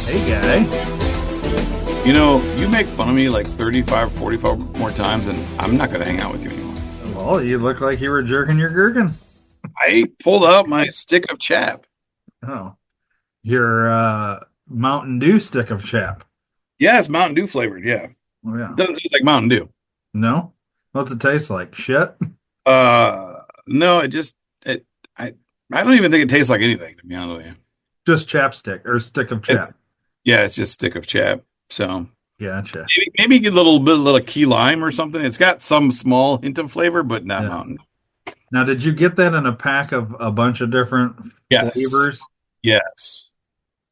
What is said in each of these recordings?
Hey, guy. You make fun of me like 35, 45 more times, and I'm not going to hang out with you anymore. Well, you look like you were jerking your gherkin. I pulled out my stick of chap. Oh, your Mountain Dew stick of chap. Yeah, it's Mountain Dew flavored. Yeah. Oh, It yeah. doesn't taste like Mountain Dew. No? What's it taste like? Shit? No, I, I don't even think it tastes like anything, to be honest with you. Just chapstick or stick of chap. It's just stick of chap. So Gotcha. maybe get a little key lime or something. It's got some small hint of flavor, but not Yeah. Mountain. Now, did you get that in a pack of a bunch of different Yes. flavors? Yes.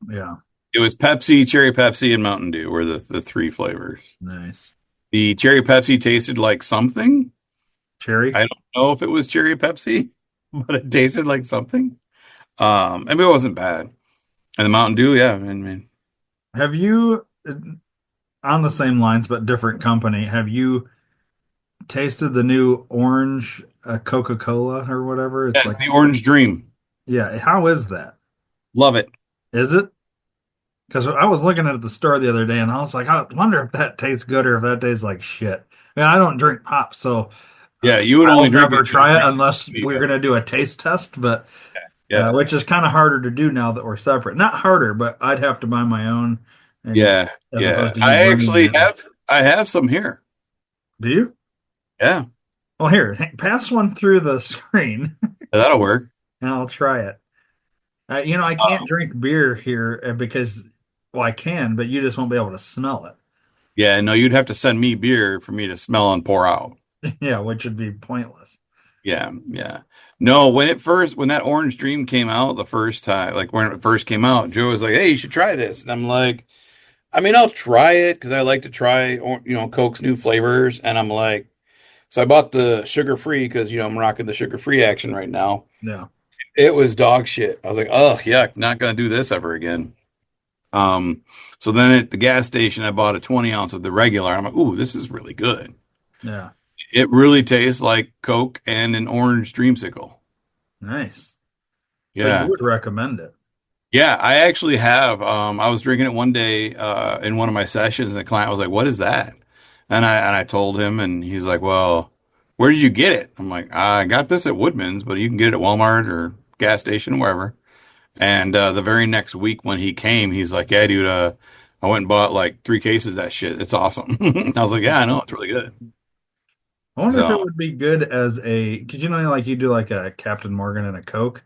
Yeah. It was Pepsi, Cherry Pepsi, and Mountain Dew were the three flavors. Nice. The Cherry Pepsi tasted like something. Cherry? I don't know if it was Cherry Pepsi, but it tasted like something. And it wasn't bad. And the Mountain Dew, yeah, man. Have you, on the same lines but different company, have you tasted the new orange Coca-Cola or whatever? It's That's like, the Orange Dream. yeah, how is that? Love it. Is it? Because I was looking at the store the other day and I was like, I wonder if that tastes good or if that tastes like shit. I mean, I don't drink pop, so Yeah, you would I'll only drink never it. try it unless we're going to do a taste test, but Yeah, which is kind of harder to do now that we're separate. Not harder, but I'd have to buy my own. And yeah, as yeah. opposed to you I bringing actually it. I have some here. Do you? Yeah, Well, here, pass one through the screen that'll work. and I'll try it. I can't drink beer here because, well, I can, but you just won't be able to smell it. Yeah, no, you'd have to send me beer for me to smell and pour out. Yeah, which would be pointless. Yeah, yeah. No, when that Orange Dream came out the first time, like when it first came out, Joe was like, "Hey, you should try this," and I'm like, I mean, I'll try it because I like to try, Coke's new flavors. And I'm like, so I bought the sugar free because, I'm rocking the sugar free action right now. Yeah. It was dog shit. I was like, oh, yuck, not going to do this ever again. Um, so then at the gas station, I bought a 20 ounce of the regular. I'm like, ooh, this is really good. Yeah. It really tastes like Coke and an orange dreamsicle. Nice. So you Yeah. would recommend it. Yeah, I actually have. I was drinking it one day in one of my sessions, and the client was like, "What is that?" And I told him, and he's like, "Well, where did you get it?" I'm like, "I got this at Woodman's, but you can get it at Walmart or gas station, wherever." And the very next week when he came, he's like, "Yeah, dude, I went and bought like 3 cases of that shit. It's awesome." I was like, "Yeah, I know, it's really good." I wonder if it So would be good as because like you do like a Captain Morgan and a Coke.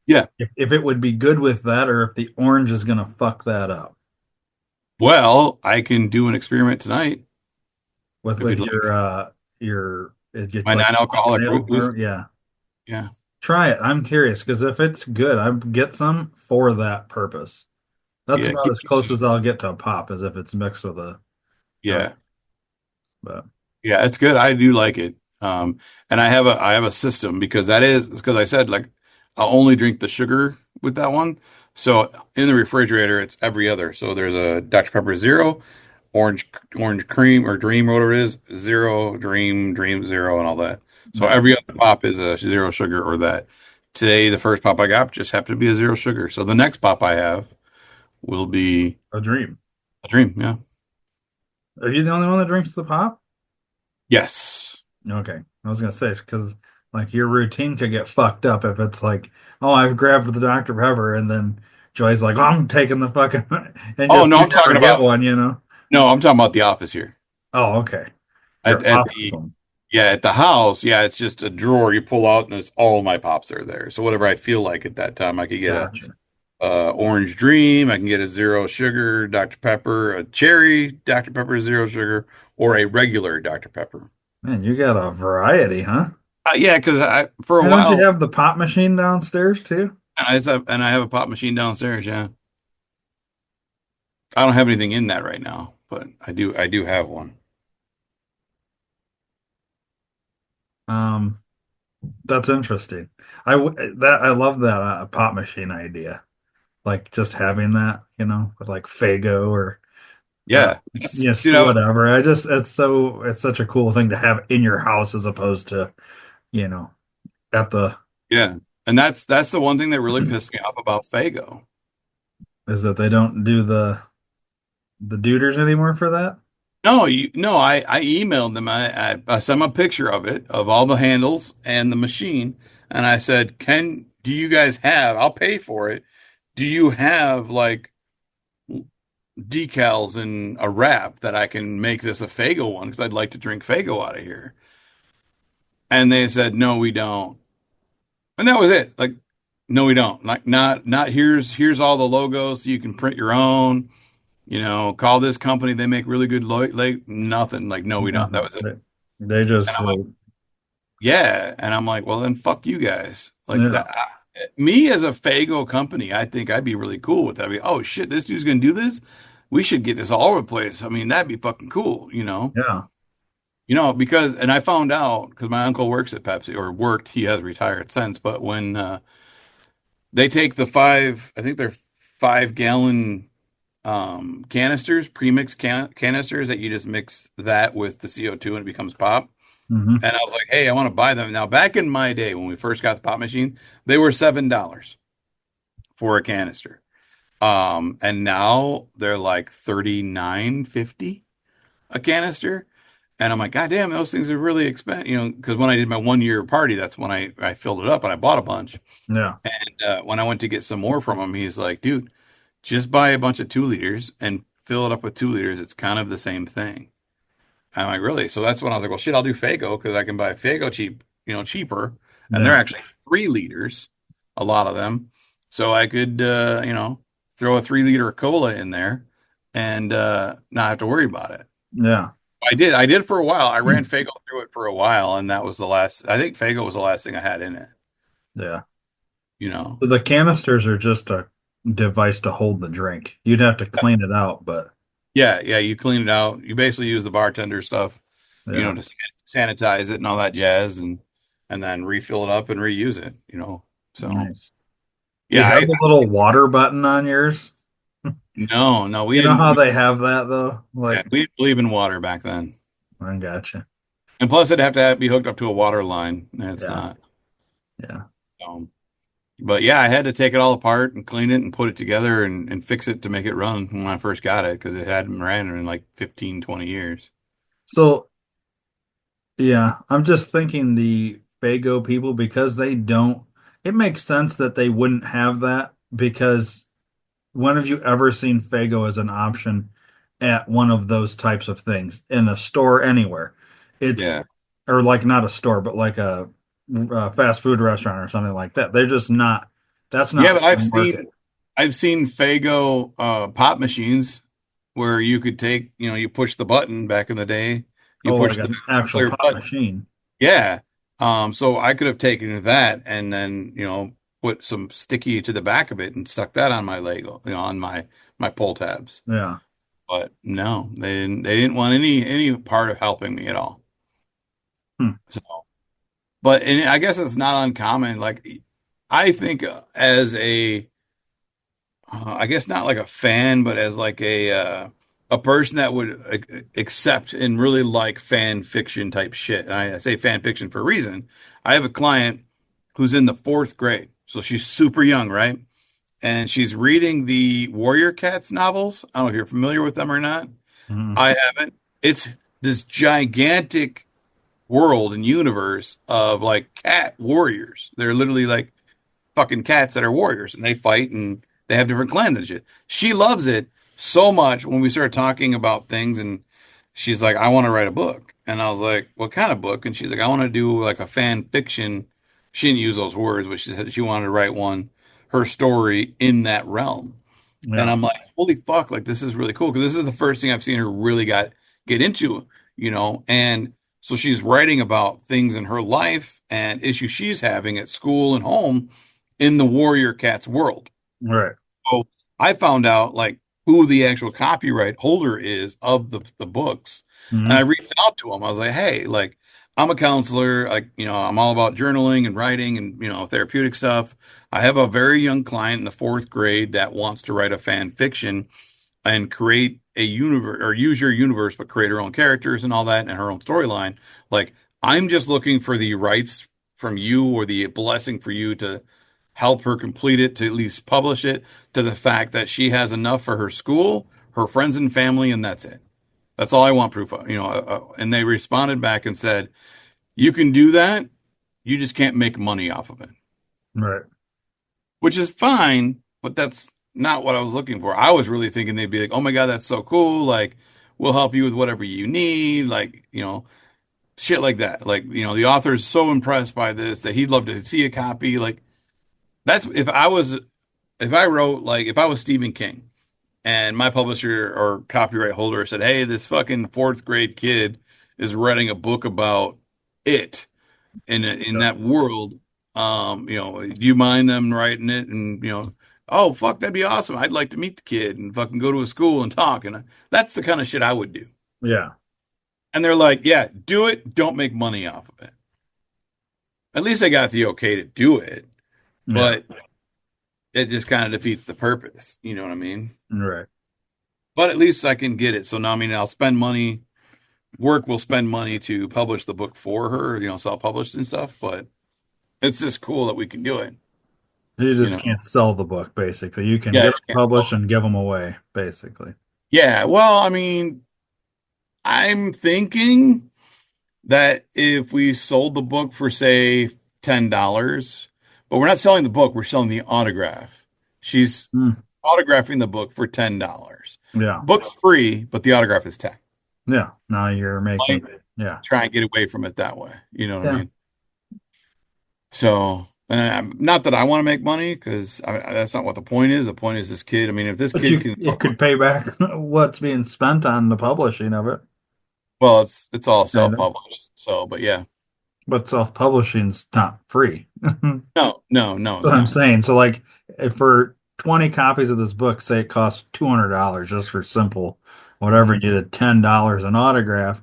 yeah, If it would be good with that or if the orange is going to fuck that up well, I can do an experiment tonight with if you'd like your it gets my like non-alcoholic whiskey. yeah. Yeah, Try it. I'm curious because if it's good, I get some for that purpose. That's yeah, about as close as I'll get to a pop as if it's mixed with a yeah. but Yeah, it's good. I do like it. And I have a system because because I said like I'll only drink the sugar with that one. So in the refrigerator, it's every other. So there's a Dr. Pepper Zero, orange cream or Dream, or whatever it is, Zero, Dream Zero, and all that. So yeah, every other pop is a zero sugar or that. Today, the first pop I got just happened to be a zero sugar. So the next pop I have will be a dream. a Dream. Yeah. Are you the only one that drinks the pop? Yes. Okay. I was gonna say because like your routine could get fucked up if it's like, oh, I've grabbed the Dr. Pepper and then Joy's like, oh, I'm taking the fucking and Oh just no, you I'm never talking get about one. no, I'm talking about the office here. Oh, okay. Your At office the one. Yeah, at the house, yeah, it's just a drawer you pull out and it's all my pops are there. So whatever I feel like at that time, I could get Gotcha. a Orange Dream, I can get a zero sugar Dr. Pepper, a cherry Dr. Pepper zero sugar, or a regular Dr. Pepper. Man, you got a variety, huh? Yeah, because I for a And don't you while have the pop machine downstairs too? I have a pop machine downstairs. Yeah, I don't have anything in that right now, but I do have one. Um, That's interesting. I love that pop machine idea. Like just having that, with like Fago or Yeah. yes, You know, whatever. It's such a cool thing to have in your house as opposed to, you know, at the yeah. And that's the one thing that really pissed me off about Fago. is that they don't do the duders anymore for that. No, I emailed them. I sent them a picture of it, of all the handles and the machine. And I said, do you guys have, I'll pay for it. Do you have like decals and a wrap that I can make this a Fago one? Because I'd like to drink Fago out of here. And they said, no, we don't. And that was it. Like, no, we don't. Like, not here's all the logos so you can print your own. Call this company. They make really good like nothing. Like, no, we don't. That Nothing. was it. They And just I'm like, yeah. And I'm like, well, then fuck you guys. Like yeah, that. Me as a Fago company, I think I'd be really cool with that. Oh shit, this dude's gonna do this. We should get this all over the place. I mean, that'd be fucking cool. yeah. Because, and I found out because my uncle works at Pepsi or worked. He has retired since, but when they take the I think they're 5 gallon canisters, canisters that you just mix that with the CO2 and it becomes pop. Hmm. And I was like, hey, I want to buy them. Now, back in my day when we first got the pop machine, they were $7 for a canister. And now they're like 39.50 a canister. And I'm like, God damn, those things are really expensive. Because when I did my 1 year party, that's when I filled it up and I bought a bunch. Yeah, And when I went to get some more from him, he's like, dude, just buy a bunch of 2 liters and fill it up with 2 liters. It's kind of the same thing. I'm like, really? So that's when I was like, well, shit, I'll do Fago because I can buy Fago cheaper. And they're yeah, actually 3 liters, a lot of them. So I could, throw a 3 liter of cola in there and not have to worry about it. yeah. I did for a while. I ran Fago through it for a while, and that was the last. I think Fago was the last thing I had in it. Yeah. You know. So the canisters are just a device to hold the drink. You'd have to clean it out, but Yeah, yeah. You clean it out. You basically use the bartender stuff, yeah, to sanitize it and all that jazz, and then refill it up and reuse it. So nice. Do you yeah. have a little water button on yours? No, we You know didn't. how they have that though? Yeah, Like, we didn't believe in water back then, I gotcha. and plus it'd have to be hooked up to a water line, and it's Yeah, not. yeah. But yeah, I had to take it all apart and clean it and put it together and fix it to make it run when I first got it because it hadn't ran in like 15, 20 years. So yeah, I'm just thinking the Fago people because they don't. It makes sense that they wouldn't have that because when have you ever seen Fago as an option at one of those types of things in a store anywhere? It's Yeah. or like not a store, but like a fast food restaurant or something like that. They're just not. That's Yeah, not but the market. I've seen Fago pop machines where you could take, you push the button back in the day. You Oh, like push the an actual clear pop button. machine. Yeah. So I could have taken that and then, put some sticky to the back of it and stuck that on my Lego, on my pull tabs. Yeah. But no, they didn't want any part of helping me at all. Hmm. So, but and I guess it's not uncommon. Like I think as I guess not like a fan, but as like a person that would accept and really like fan fiction type shit. And I say fan fiction for a reason. I have a client who's in the fourth grade, so she's super young, right? And she's reading the Warrior Cats novels. I don't know if you're familiar with them or not. Mhm. I haven't. It's this gigantic world and universe of like cat warriors. They're literally like fucking cats that are warriors and they fight and they have different clans and shit. She loves it so much when we started talking about things and she's like, I want to write a book. And I was like, what kind of book? And she's like, I want to do like a fan fiction. She didn't use those words, but she said she wanted to write her story in that realm. And Yeah. I'm like, holy fuck, like this is really cool because this is the first thing I've seen her really get into. And so she's writing about things in her life and issues she's having at school and home in the Warrior Cats world. Right. So I found out like who the actual copyright holder is of the books. And I Hmm. reached out to him. I was like, hey, like I'm a counselor. I'm all about journaling and writing and, therapeutic stuff. I have a very young client in the fourth grade that wants to write a fan fiction and create a universe or use your universe, but create her own characters and all that and her own storyline. Like, I'm just looking for the rights from you or the blessing for you to help her complete it, to at least publish it, to the fact that she has enough for her school, her friends and family, and that's it. That's all I want proof of, and they responded back and said, you can do that. You just can't make money off of it, Right. which is fine, but that's not what I was looking for. I was really thinking they'd be like, oh my God, that's so cool. Like, we'll help you with whatever you need. Like, shit like that. Like, the author is so impressed by this that he'd love to see a copy. Like, that's if I was Stephen King and my publisher or copyright holder said, hey, this fucking fourth grade kid is writing a book about it in Yeah. that world. Do you mind them writing it? And oh fuck, that'd be awesome. I'd like to meet the kid and fucking go to a school and talk. And that's the kind of shit I would do. Yeah. And they're like, yeah, do it. Don't make money off of it. At least I got the okay to do it, Yeah. but it just kind of defeats the purpose. You know what I mean? Right. But at least I can get it. So now, I mean, I'll spend money. Work will spend money to publish the book for her, self-published and stuff. But it's just cool that we can do it. You You just know? can't sell the book, basically. You can Yeah, get you them can't. published and give them away, basically. Yeah, well, I mean, I'm thinking that if we sold the book for, say, $10, but we're not selling the book, we're selling the autograph. She's Mm. autographing the book for $10. Yeah. Book's free, but the autograph is 10. Yeah. Now you're making, Might yeah. try and get away from it that way. You know what I Yeah. mean? So, not that I want to make money because that's not what the point is. The point is this kid. I mean, if this But kid can, it could pay back what's being spent on the publishing of it, well, it's all kind of. self-published. So, but yeah, But self-publishing's not free. That's no, no, no, it's what I'm not. saying. So like if for 20 copies of this book, say it costs $200 just for simple whatever, Mhm. you did $10 an autograph,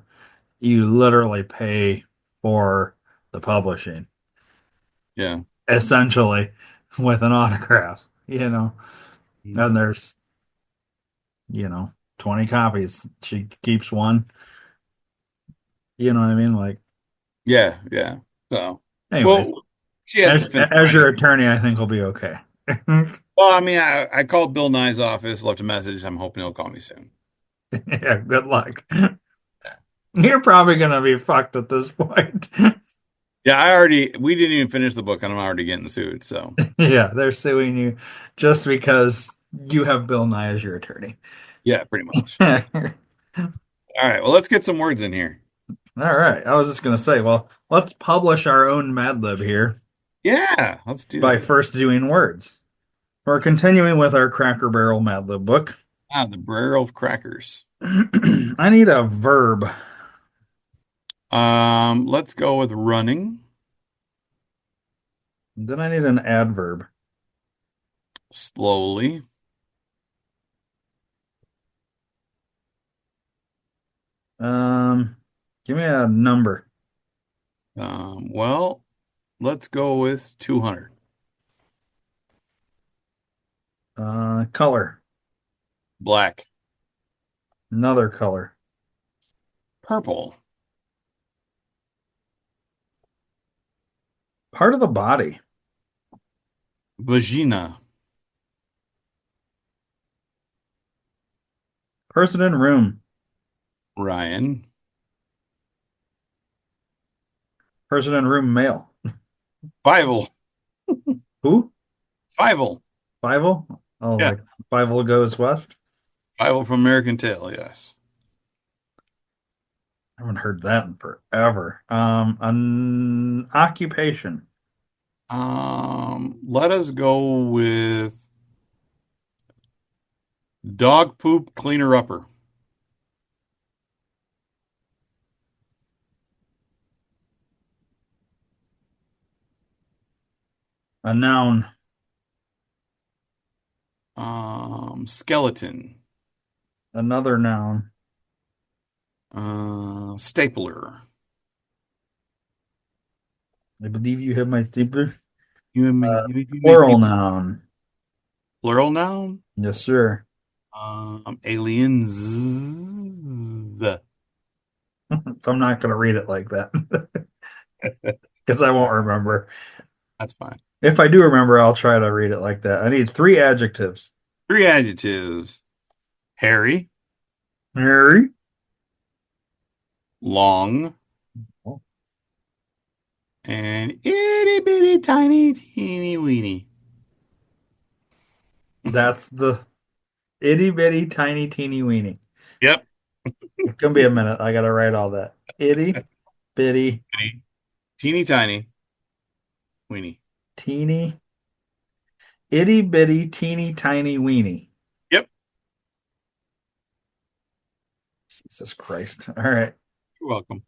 you literally pay for the publishing, Yeah. essentially, with an autograph, And there's, 20 copies. She keeps one, you know what I mean? Like, Yeah, yeah. So, anyways, well, she has to finish as your writing. attorney, I think we'll be okay. Well, I mean, I called Bill Nye's office, left a message. I'm hoping he'll call me soon. Yeah, good luck. You're probably gonna be fucked at this point. Yeah, we didn't even finish the book and I'm already getting sued. So, Yeah, they're suing you just because you have Bill Nye as your attorney. yeah, pretty much. All All right, well, let's get some words in here. right. I was just gonna say, well, let's publish our own Mad Lib here Yeah, let's do by that. first doing words. We're continuing with our Cracker Barrel Mad Lib book. Ah, the barrel of crackers. I need a verb. Let's go with running Then I need an adverb. slowly. Um, Give me a number. Well, let's go with 200. Color. Black, Another color. purple, Part of the body. vagina, Person in room. Ryan, Person in room male. Fievel, Who? Fievel. Fievel? Oh, Yeah, like Fievel goes west? Fievel from American Tail, yes. I haven't heard that in forever. An occupation. Let us go with dog poop cleaner upper. A noun. Skeleton, Another noun. stapler, I believe you have my stapler. You and Uh, me. You make Plural people. noun. Plural noun. Yes, sir. Aliens. I'm not going to read it like that because I won't remember. That's fine. If I do remember, I'll try to read it like that. I need three adjectives. Three adjectives. Hairy, Harry. long, Oh, and itty bitty tiny teeny weeny. that's the itty bitty tiny teeny weeny. Yep. It's going to be a minute. I got to write all that. Itty bitty Bitty, teeny tiny weeny. teeny itty bitty teeny tiny weeny. Yep. Jesus Christ. All right. You're welcome.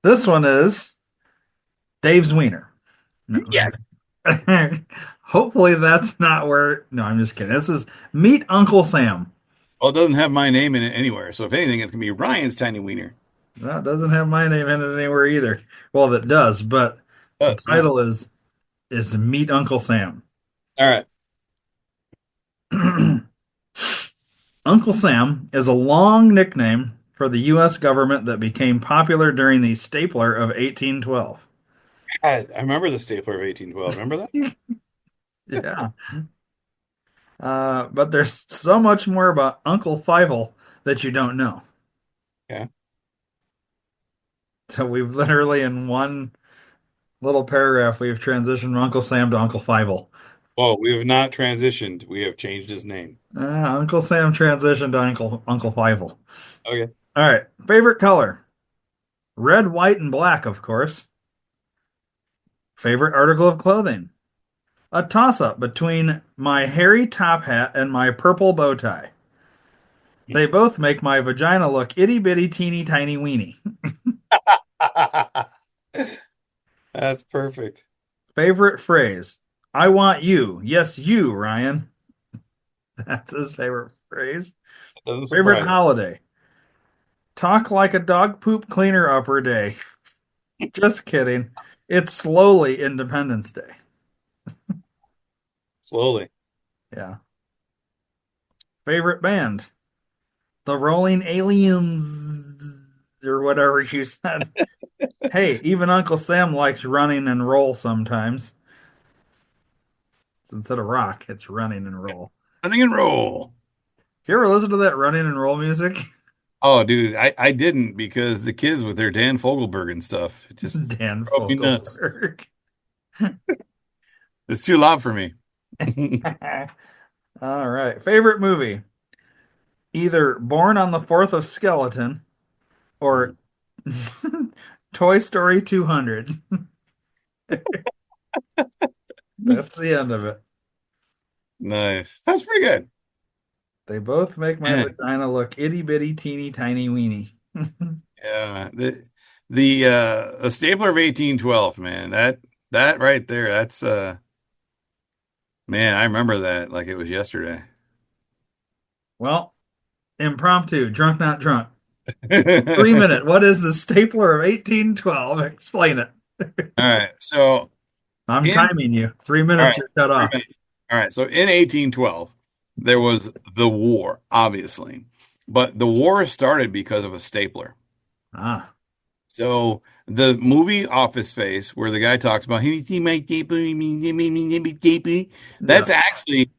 This one is Dave's Wiener. No. Yes. Hopefully that's not where. No, I'm just kidding. This is Meet Uncle Sam. Well, it doesn't have my name in it anywhere. So if anything, it's gonna be Ryan's tiny wiener. That doesn't have my name in it anywhere either. Well, that does, but the Yeah. title is Meet Uncle Sam. All right. Uncle Sam is a long nickname for the U.S. government that became popular during the stapler of 1812. I remember the stapler of 1812. Remember that? Yeah. But there's so much more about Uncle Fievel that you don't know. Yeah. So we've literally in one little paragraph we've transitioned Uncle Sam to Uncle Fievel. Well, we have not transitioned. We have changed his name. Uncle Sam transitioned to Uncle Fievel. Okay. All right. Favorite color? Red, white, and black, of course. Favorite article of clothing? A toss-up between my hairy top hat and my purple bow tie. They both make my vagina look itty bitty teeny tiny weeny. That's perfect. Favorite phrase? I want you. Yes, you, Ryan. That's his favorite phrase. That doesn't Favorite surprise me. holiday? Talk like a dog poop cleaner upper day. Just kidding. It's slowly Independence Day. Slowly. Yeah. Favorite band? The Rolling Aliens, or whatever you said. Hey, even Uncle Sam likes running and roll sometimes. Instead of rock, it's running and roll. Running and roll. You ever listen to that running and roll music? Oh, dude, I didn't because the kids with their Dan Fogelberg and stuff it just Dan drove me nuts. Fogelberg. It's too loud for me. All right. Favorite movie? Either Born on the 4th of Skeleton or Toy Story 200. That's the end of it. Nice. That's pretty good. They both make my Man, vagina look itty bitty teeny tiny weeny. yeah. The a stapler of 1812, man. That right there, that's man, I remember that like it was yesterday. Well, impromptu, drunk not drunk. All 3 minute. What is the stapler of 1812? Explain it. right. So I'm in timing you. Three all minutes, right, you're cut off. 3 minutes. All right. So in 1812, there was the war, obviously. But the war started because of a stapler. Ah. So the movie Office Space, where the guy talks about he might stapler, Yeah. that's actually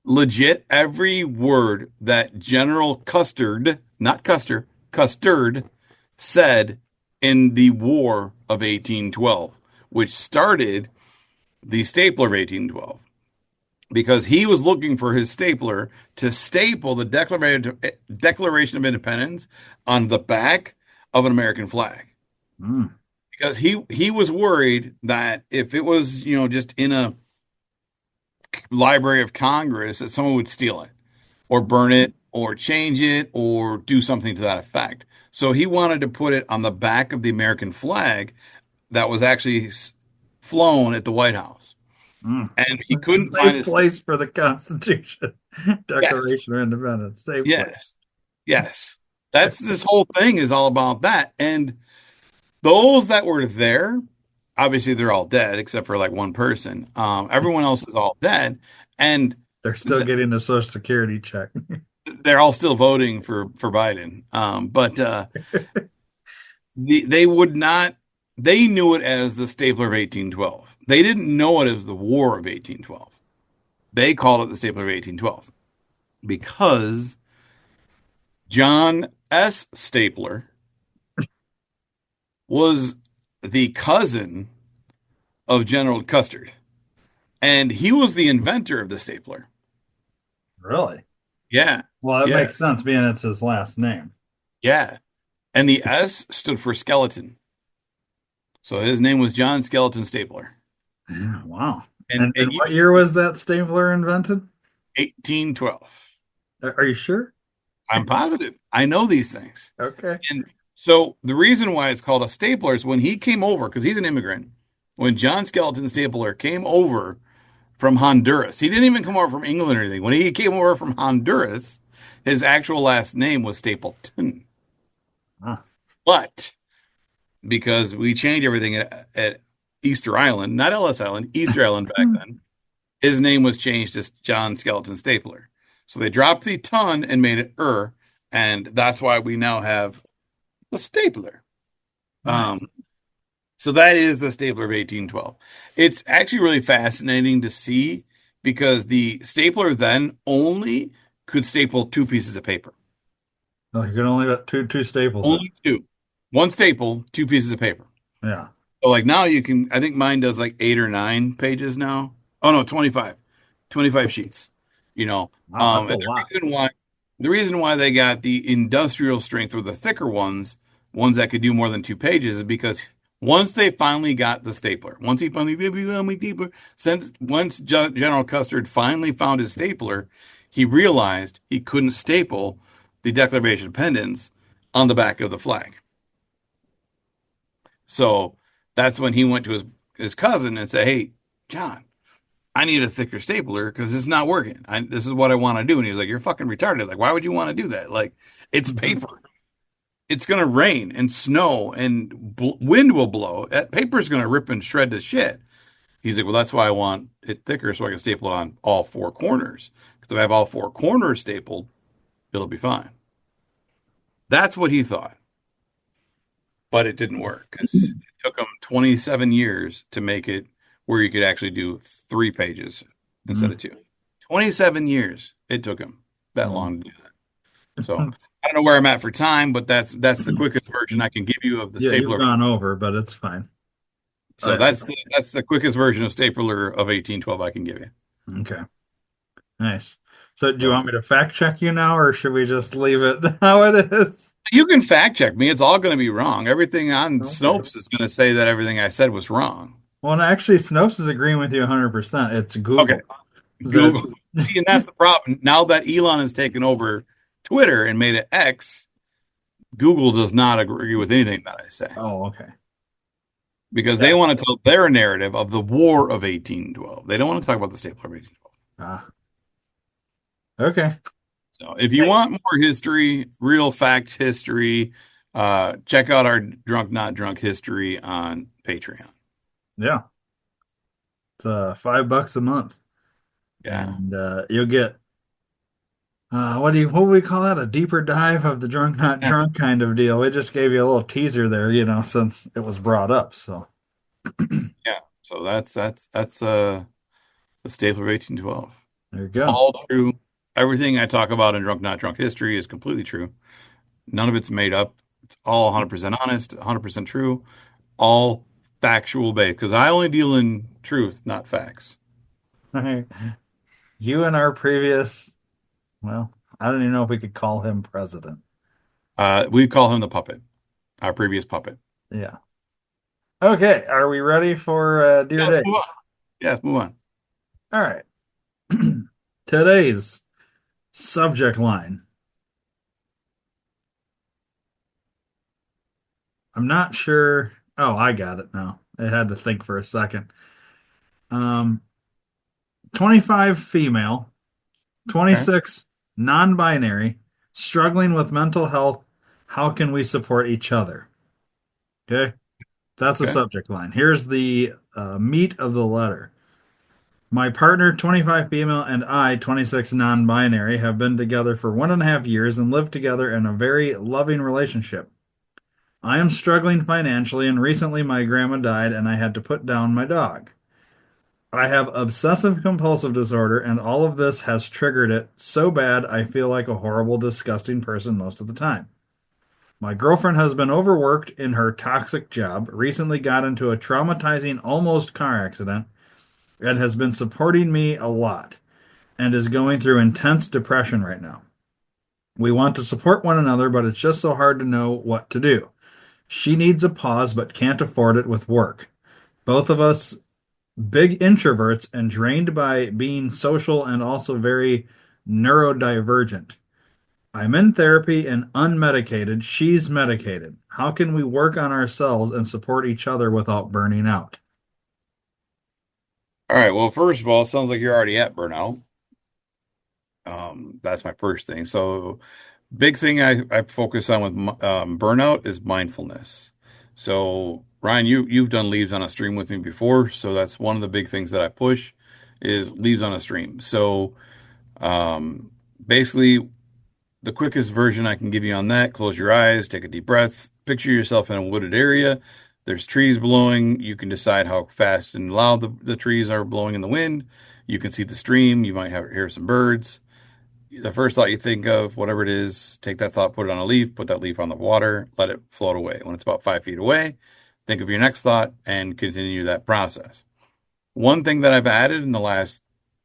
legit every word that General Custard, not Custer, Custard said in the War of 1812, which started the stapler of 1812 because he was looking for his stapler to staple the Declaration of Independence on the back of an American flag. Mm. Because he was worried that if it was, just in a Library of Congress, that someone would steal it or burn it or change it or do something to that effect. So he wanted to put it on the back of the American flag that was actually flown at the White House. Mm. And he couldn't find Safe his. place for the Constitution. Yes, Declaration of Independence. Safe place. yes, yes. That's this whole thing is all about that. And Those that were there, obviously they're all dead except for like one person. Everyone else is all dead, and They're still th getting a social security check. they're all still voting for Biden. But they would not. They knew it as the Stapler of 1812. They didn't know it as the War of 1812. They called it the Stapler of 1812 because John S. Stapler was the cousin of General Custard, and he was the inventor of the stapler. Really? Yeah, Well, it yeah, makes sense being it's his last name. yeah. And the S stood for skeleton. So his name was John Skeleton Stapler. Yeah, wow. And And it what used year to be was that stapler invented? 1812. Are you sure? I'm positive. I know these things. Okay. And so the reason why it's called a stapler is when he came over, because he's an immigrant, when John Skeleton Stapler came over from Honduras, he didn't even come over from England or anything. When he came over from Honduras, his actual last name was Stapleton. Ah. But because we changed everything at Easter Island, not Ellis Island, Easter Island back then, his name was changed to John Skeleton Stapler. So they dropped the ton and made it and that's why we now have the stapler. Nice. Um, so that is the stapler of 1812. It's actually really fascinating to see because the stapler then only could staple two pieces of paper. Well, you can only get two staples in. Only two. One staple, two pieces of paper. Yeah. So like now you can, I think mine does like 8 or 9 pages now. Oh no, 25, 25 sheets, you know. Wow, that's a And lot. the reason why they got the industrial strength or the thicker ones that could do more than 2 pages is because once they finally got the stapler, once he finally, stapler, once General Custard finally found his stapler, he realized he couldn't staple the Declaration of Independence on the back of the flag. So that's when he went to his cousin and said, "Hey, John, I need a thicker stapler because it's not working. This is what I want to do." And he's like, "You're fucking retarded. Like, why would you want to do that? Like, it's paper. It's gonna rain and snow and wind will blow. That paper's gonna rip and shred to shit." He's like, "Well, that's why I want it thicker so I can staple it on all four corners. Because if I have all four corners stapled, it'll be fine." That's what he thought. But it didn't work because it took him 27 years to make it where you could actually do 3 pages instead of Mm. two. 27 years it took him that Well, long to do that. So I don't know where I'm at for time, but that's the quickest version I can give you of the yeah, you've stapler. gone over, but it's fine. So that's the quickest version of stapler of 1812 I can give you. Okay. Nice. So do you So want me to fact check you now, or should we just leave it how it is? you can fact check me. It's all going to be wrong. Everything on Okay. Snopes is going to say that everything I said was wrong. Well, and actually, Snopes is agreeing with you 100%. It's Okay. Google that. Google. See, and that's the problem. Now that Elon has taken over Twitter and made it X, Google does not agree with anything that I say Oh, okay. because they Yeah. want to tell their narrative of the War of 1812. They don't want to talk about the Stapler of 1812. Ah, okay. So if you want more history, real fact history, check out our Drunk Not Drunk history on Patreon. Yeah. It's $5 a month, Yeah. and you'll get what do we call that? A deeper dive of the drunk not Yeah. drunk kind of deal. We just gave you a little teaser there, since it was brought up. So Yeah. So that's the Stapler of 1812. there you go. All true. Everything I talk about in Drunk Not Drunk history is completely true. None of it's made up. It's all 100% honest, 100% true, all factual based. Because I only deal in truth, not facts. You and our previous, well, I don't even know if we could call him president. We call him the puppet, our previous puppet. Yeah. Okay. Are we ready for Dear Yeah, let's Day? move on. Yeah, let's move on. All right. Today's subject line. I'm not sure. Oh, I got it now. I had to think for a second. Um, 25 female, Okay. 26 non-binary, struggling with mental health. How can we support each other? Okay. That's the Okay. subject line. Here's the meat of the letter. My partner, 25 female, and I, 26 non-binary, have been together for 1.5 years and live together in a very loving relationship. I am struggling financially, and recently my grandma died, and I had to put down my dog. I have obsessive compulsive disorder, and all of this has triggered it so bad I feel like a horrible, disgusting person most of the time. My girlfriend has been overworked in her toxic job, recently got into a traumatizing almost car accident, and has been supporting me a lot, and is going through intense depression right now. We want to support one another, but it's just so hard to know what to do. She needs a pause, but can't afford it with work. Both of us big introverts and drained by being social and also very neurodivergent. I'm in therapy and unmedicated. She's medicated. How can we work on ourselves and support each other without burning out? All right. Well, first of all, it sounds like you're already at burnout. That's my first thing. So, big thing I focus on with burnout is mindfulness. So, Ryan, you've done leaves on a stream with me before, so that's one of the big things that I push is leaves on a stream. So, um, basically, the quickest version I can give you on that, close your eyes, take a deep breath, picture yourself in a wooded area. There's trees blowing. You can decide how fast and loud the trees are blowing in the wind. You can see the stream. You might hear some birds. The first thought you think of, whatever it is, take that thought, put it on a leaf, put that leaf on the water, let it float away. When it's about 5 feet away, think of your next thought and continue that process. One thing that I've added in the last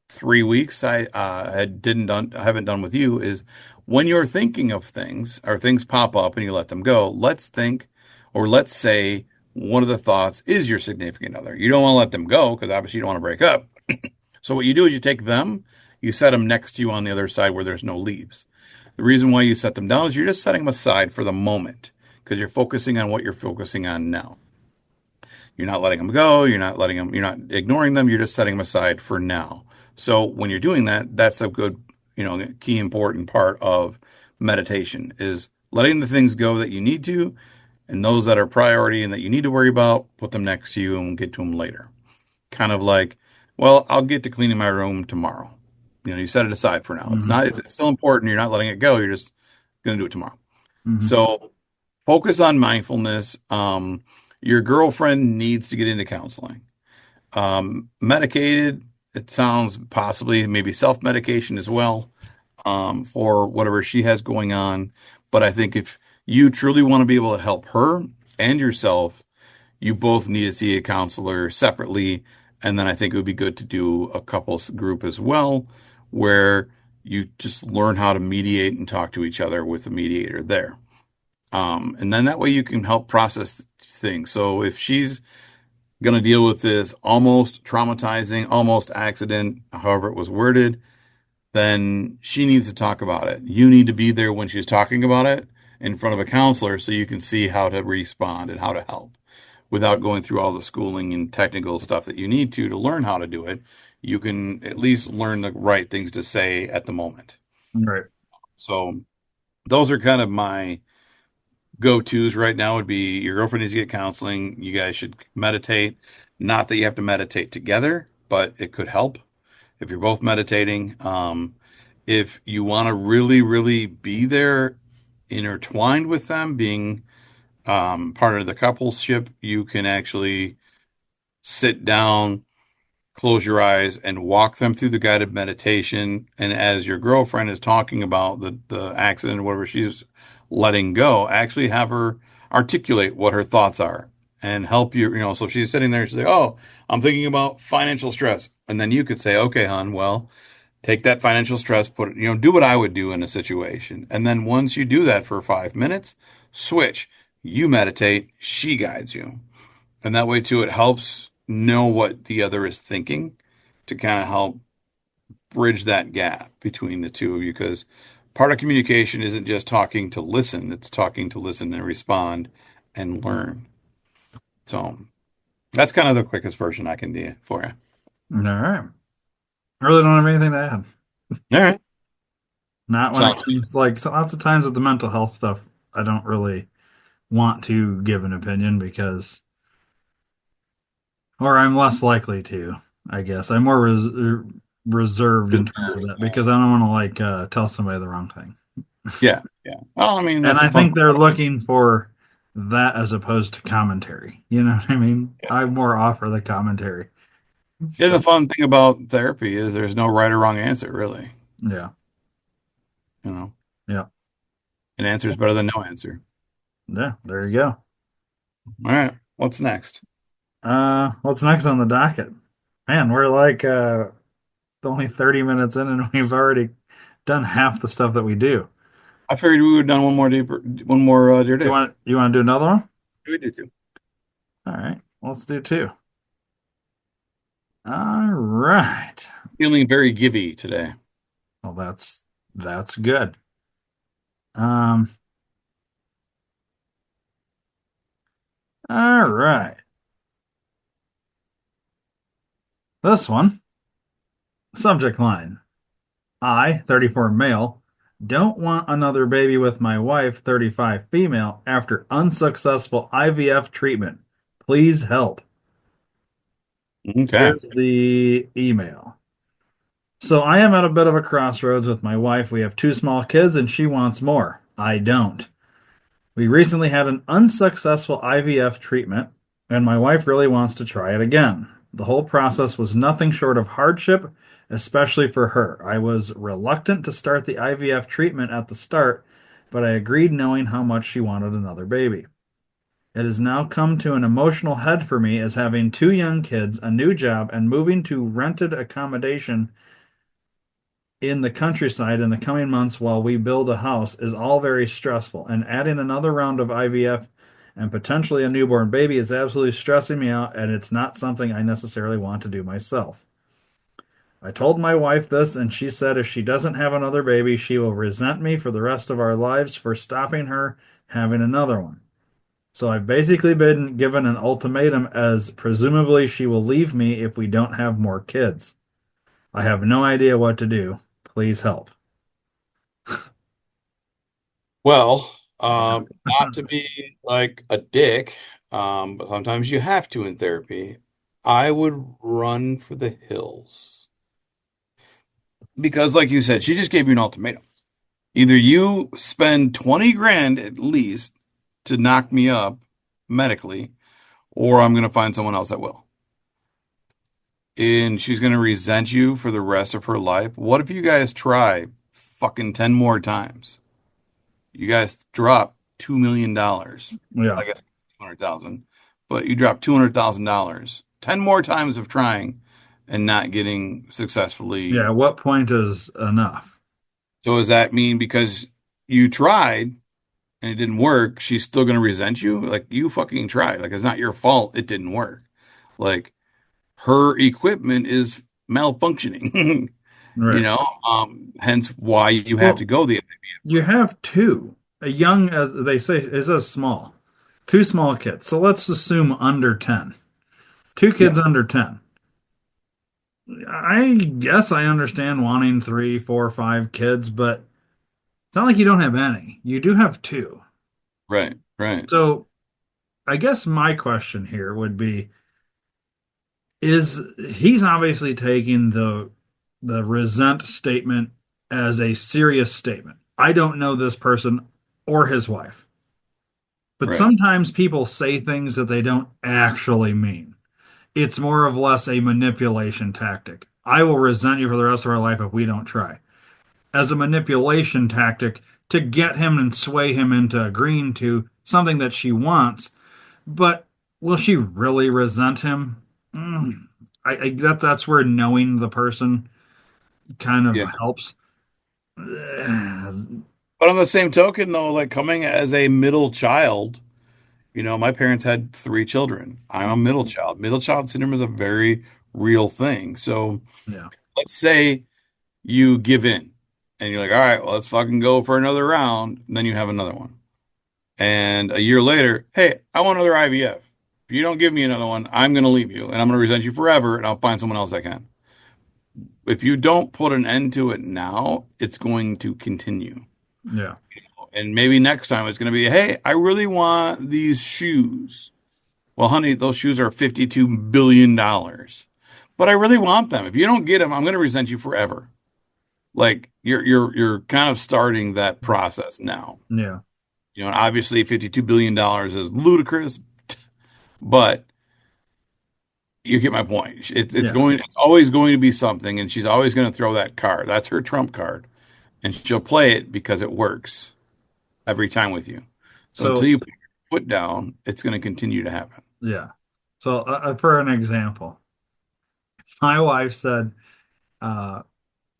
3 weeks, I haven't done with you is when you're thinking of things or things pop up and you let them go. Let's think, or let's say one of the thoughts is your significant other. You don't want to let them go because obviously you don't want to break up. So what you do is you take them, you set them next to you on the other side where there's no leaves. The reason why you set them down is you're just setting them aside for the moment because you're focusing on what you're focusing on now. You're not letting them go. You're not ignoring them. You're just setting them aside for now. So when you're doing that, that's a good, key important part of meditation is letting the things go that you need to, and those that are priority and that you need to worry about, put them next to you and get to them later. Kind of like, well, I'll get to cleaning my room tomorrow. You set it aside for now. Hmm. It's still important. You're not letting it go. You're just going to do it tomorrow. Hmm. So focus on mindfulness. Your girlfriend needs to get into counseling. Medicated, it sounds possibly maybe self-medication as well, for whatever she has going on. But I think if you truly want to be able to help her and yourself, you both need to see a counselor separately. And then I think it would be good to do a couples group as well, where you just learn how to mediate and talk to each other with a mediator there. And then that way you can help process things. So if she's going to deal with this almost traumatizing, almost accident, however it was worded, then she needs to talk about it. You need to be there when she's talking about it in front of a counselor so you can see how to respond and how to help without going through all the schooling and technical stuff that you need to learn how to do it. You can at least learn the right things to say at the moment. Right. So those are kind of my go-tos right now would be your girlfriend needs to get counseling. You guys should meditate. Not that you have to meditate together, but it could help if you're both meditating. If you want to really, really be there, intertwined with them, being part of the coupleship, you can actually sit down, close your eyes, and walk them through the guided meditation. And as your girlfriend is talking about the accident or whatever she's letting go, actually have her articulate what her thoughts are and help you. So if she's sitting there, she's like, "Oh, I'm thinking about financial stress," and then you could say, "Okay, hon, well, take that financial stress, put it, do what I would do in a situation. And then once you do that for 5 minutes, switch. You meditate, she guides you. And that way, too, it helps know what the other is thinking to kind of help bridge that gap between the two of you. Because part of communication isn't just talking to listen, it's talking to listen and respond and learn. So that's kind of the quickest version I can do for you. All right. I really don't have anything to add. All right. Not when it Sounds comes like so lots of times with the mental health stuff, I don't really want to give an opinion because or I'm less likely to, I guess. I'm more reserved in terms of that because I don't want to tell somebody the wrong thing. Yeah, yeah. Well, I mean, And that's the I fun think part they're about looking for that as opposed to commentary. You know what I mean? it. I more offer the commentary. Yeah, So, the fun thing about therapy is there's no right or wrong answer, really. yeah. You know, Yeah. an answer is better than no answer. Yeah, there you go. All right, what's next? What's next on the docket? Man, we're only 30 minutes in and we've already done half the stuff that we do. I figured we would have done one more Dear You Dick. want you want to do another one? We do too. All right, let's do two. All right. Feeling very givey today. Well, that's good. Um, all right. This one, subject line. I, 34 male, don't want another baby with my wife, 35 female, after unsuccessful IVF treatment. Please help. Okay. Here's the email. So I am at a bit of a crossroads with my wife. We have two small kids and she wants more. I don't. We recently had an unsuccessful IVF treatment and my wife really wants to try it again. The whole process was nothing short of hardship, especially for her. I was reluctant to start the IVF treatment at the start, but I agreed knowing how much she wanted another baby. It has now come to an emotional head for me as having two young kids, a new job, and moving to rented accommodation in the countryside in the coming months while we build a house is all very stressful, and adding another round of IVF and potentially a newborn baby is absolutely stressing me out, and it's not something I necessarily want to do myself. I told my wife this, and she said if she doesn't have another baby, she will resent me for the rest of our lives for stopping her having another one. So I've basically been given an ultimatum as presumably she will leave me if we don't have more kids. I have no idea what to do. Please help. Well, Yeah. not to be like a dick, but sometimes you have to in therapy. I would run for the hills because, like you said, she just gave you an ultimatum. Either you spend 20 grand at least to knock me up medically, or I'm going to find someone else that will. And she's going to resent you for the rest of her life. What if you guys try fucking 10 more times? You guys drop $2 million. Yeah. I guess 200,000, but you drop $200,000. 10 more times of trying and not getting Yeah. successfully. At what point is enough? So does that mean because you tried and it didn't work, she's still going to resent you? Like you fucking tried. Like it's not your fault it didn't work. Like her equipment is malfunctioning, Right. hence why you have to Well, go the you have two. A young, as they say, is as small. Two small kids. So let's assume under 10. Two yeah, kids under 10. I guess I understand wanting three, four, five kids, but it's not like you don't have any. You do have two. right, right, So I guess my question here would be is he's obviously taking the resent statement as a serious statement. I don't know this person or his wife. But right, sometimes people say things that they don't actually mean. It's more or less a manipulation tactic. I will resent you for the rest of our life if we don't try. As a manipulation tactic to get him and sway him into agreeing to something that she wants. But will she really resent him? Mm, that's where knowing the person kind of yeah. helps. But on the same token, though, like coming as a middle child, my parents had three children. I'm a middle child. Middle child syndrome is a very real thing. So Yeah, let's say you give in and you're like, all right, well, let's fucking go for another round. And then you have another one. And a year later, hey, I want another IVF. If you don't give me another one, I'm going to leave you and I'm going to resent you forever and I'll find someone else that can. If you don't put an end to it now, it's going to continue. yeah, And maybe next time it's going to be, hey, I really want these shoes. Well, honey, those shoes are $52 billion. But I really want them. If you don't get them, I'm going to resent you forever. Like you're kind of starting that process now. Yeah, You know, and obviously $52 billion is ludicrous, but you get my point. yeah. It's always going to be something, and she's always going to throw that card. That's her trump card, and she'll play it because it works every time with you. So until So you put your foot down, it's going to continue to happen. yeah. So for an example, my wife said, uh,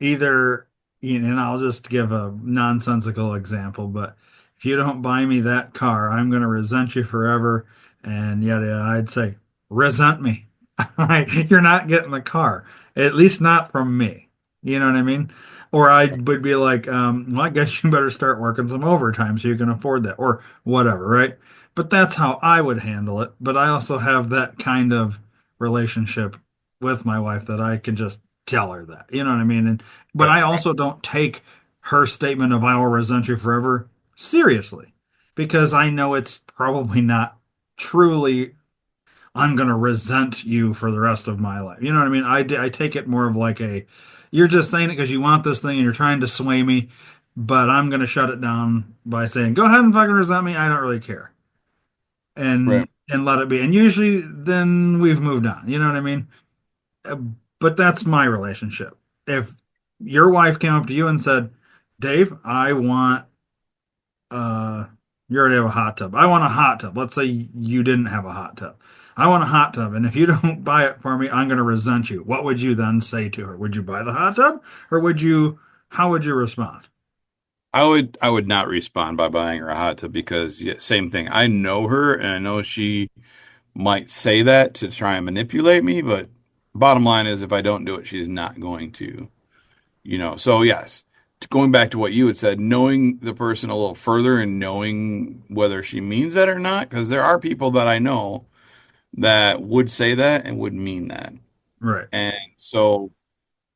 either, and I'll just give a nonsensical example, but if you don't buy me that car, I'm going to resent you forever. And yada, yada. I'd say, resent me. You're not getting the car, at least not from me. You know what I mean? Or I would be like, well, I guess you better start working some overtime so you can afford that, or whatever, right? But that's how I would handle it. But I also have that kind of relationship with my wife that I can just tell her that. You know what I mean? And but Right, I right. also don't take her statement of I will resent you forever seriously because I know it's probably not truly I'm going to resent you for the rest of my life. You know what I mean? I take it more of like a you're just saying it because you want this thing and you're trying to sway me, but I'm going to shut it down by saying go ahead and fucking resent me. I don't really care. Right. And let it be. And usually then we've moved on. You know what I mean? Uh, But that's my relationship. If your wife came up to you and said, Dave, I want you already have a hot tub. I want a hot tub. Let's say you didn't have a hot tub. I want a hot tub, and if you don't buy it for me, I'm going to resent you. What would you then say to her? Would you buy the hot tub, or would you? How would you respond? I would not respond by buying her a hot tub because yeah, same thing. I know her and I know she might say that to try and manipulate me, but bottom line is if I don't do it, she's not going to, you know. So yes, going back to what you had said, knowing the person a little further and knowing whether she means that or not, because there are people that I know that would say that and would mean that. Right. And so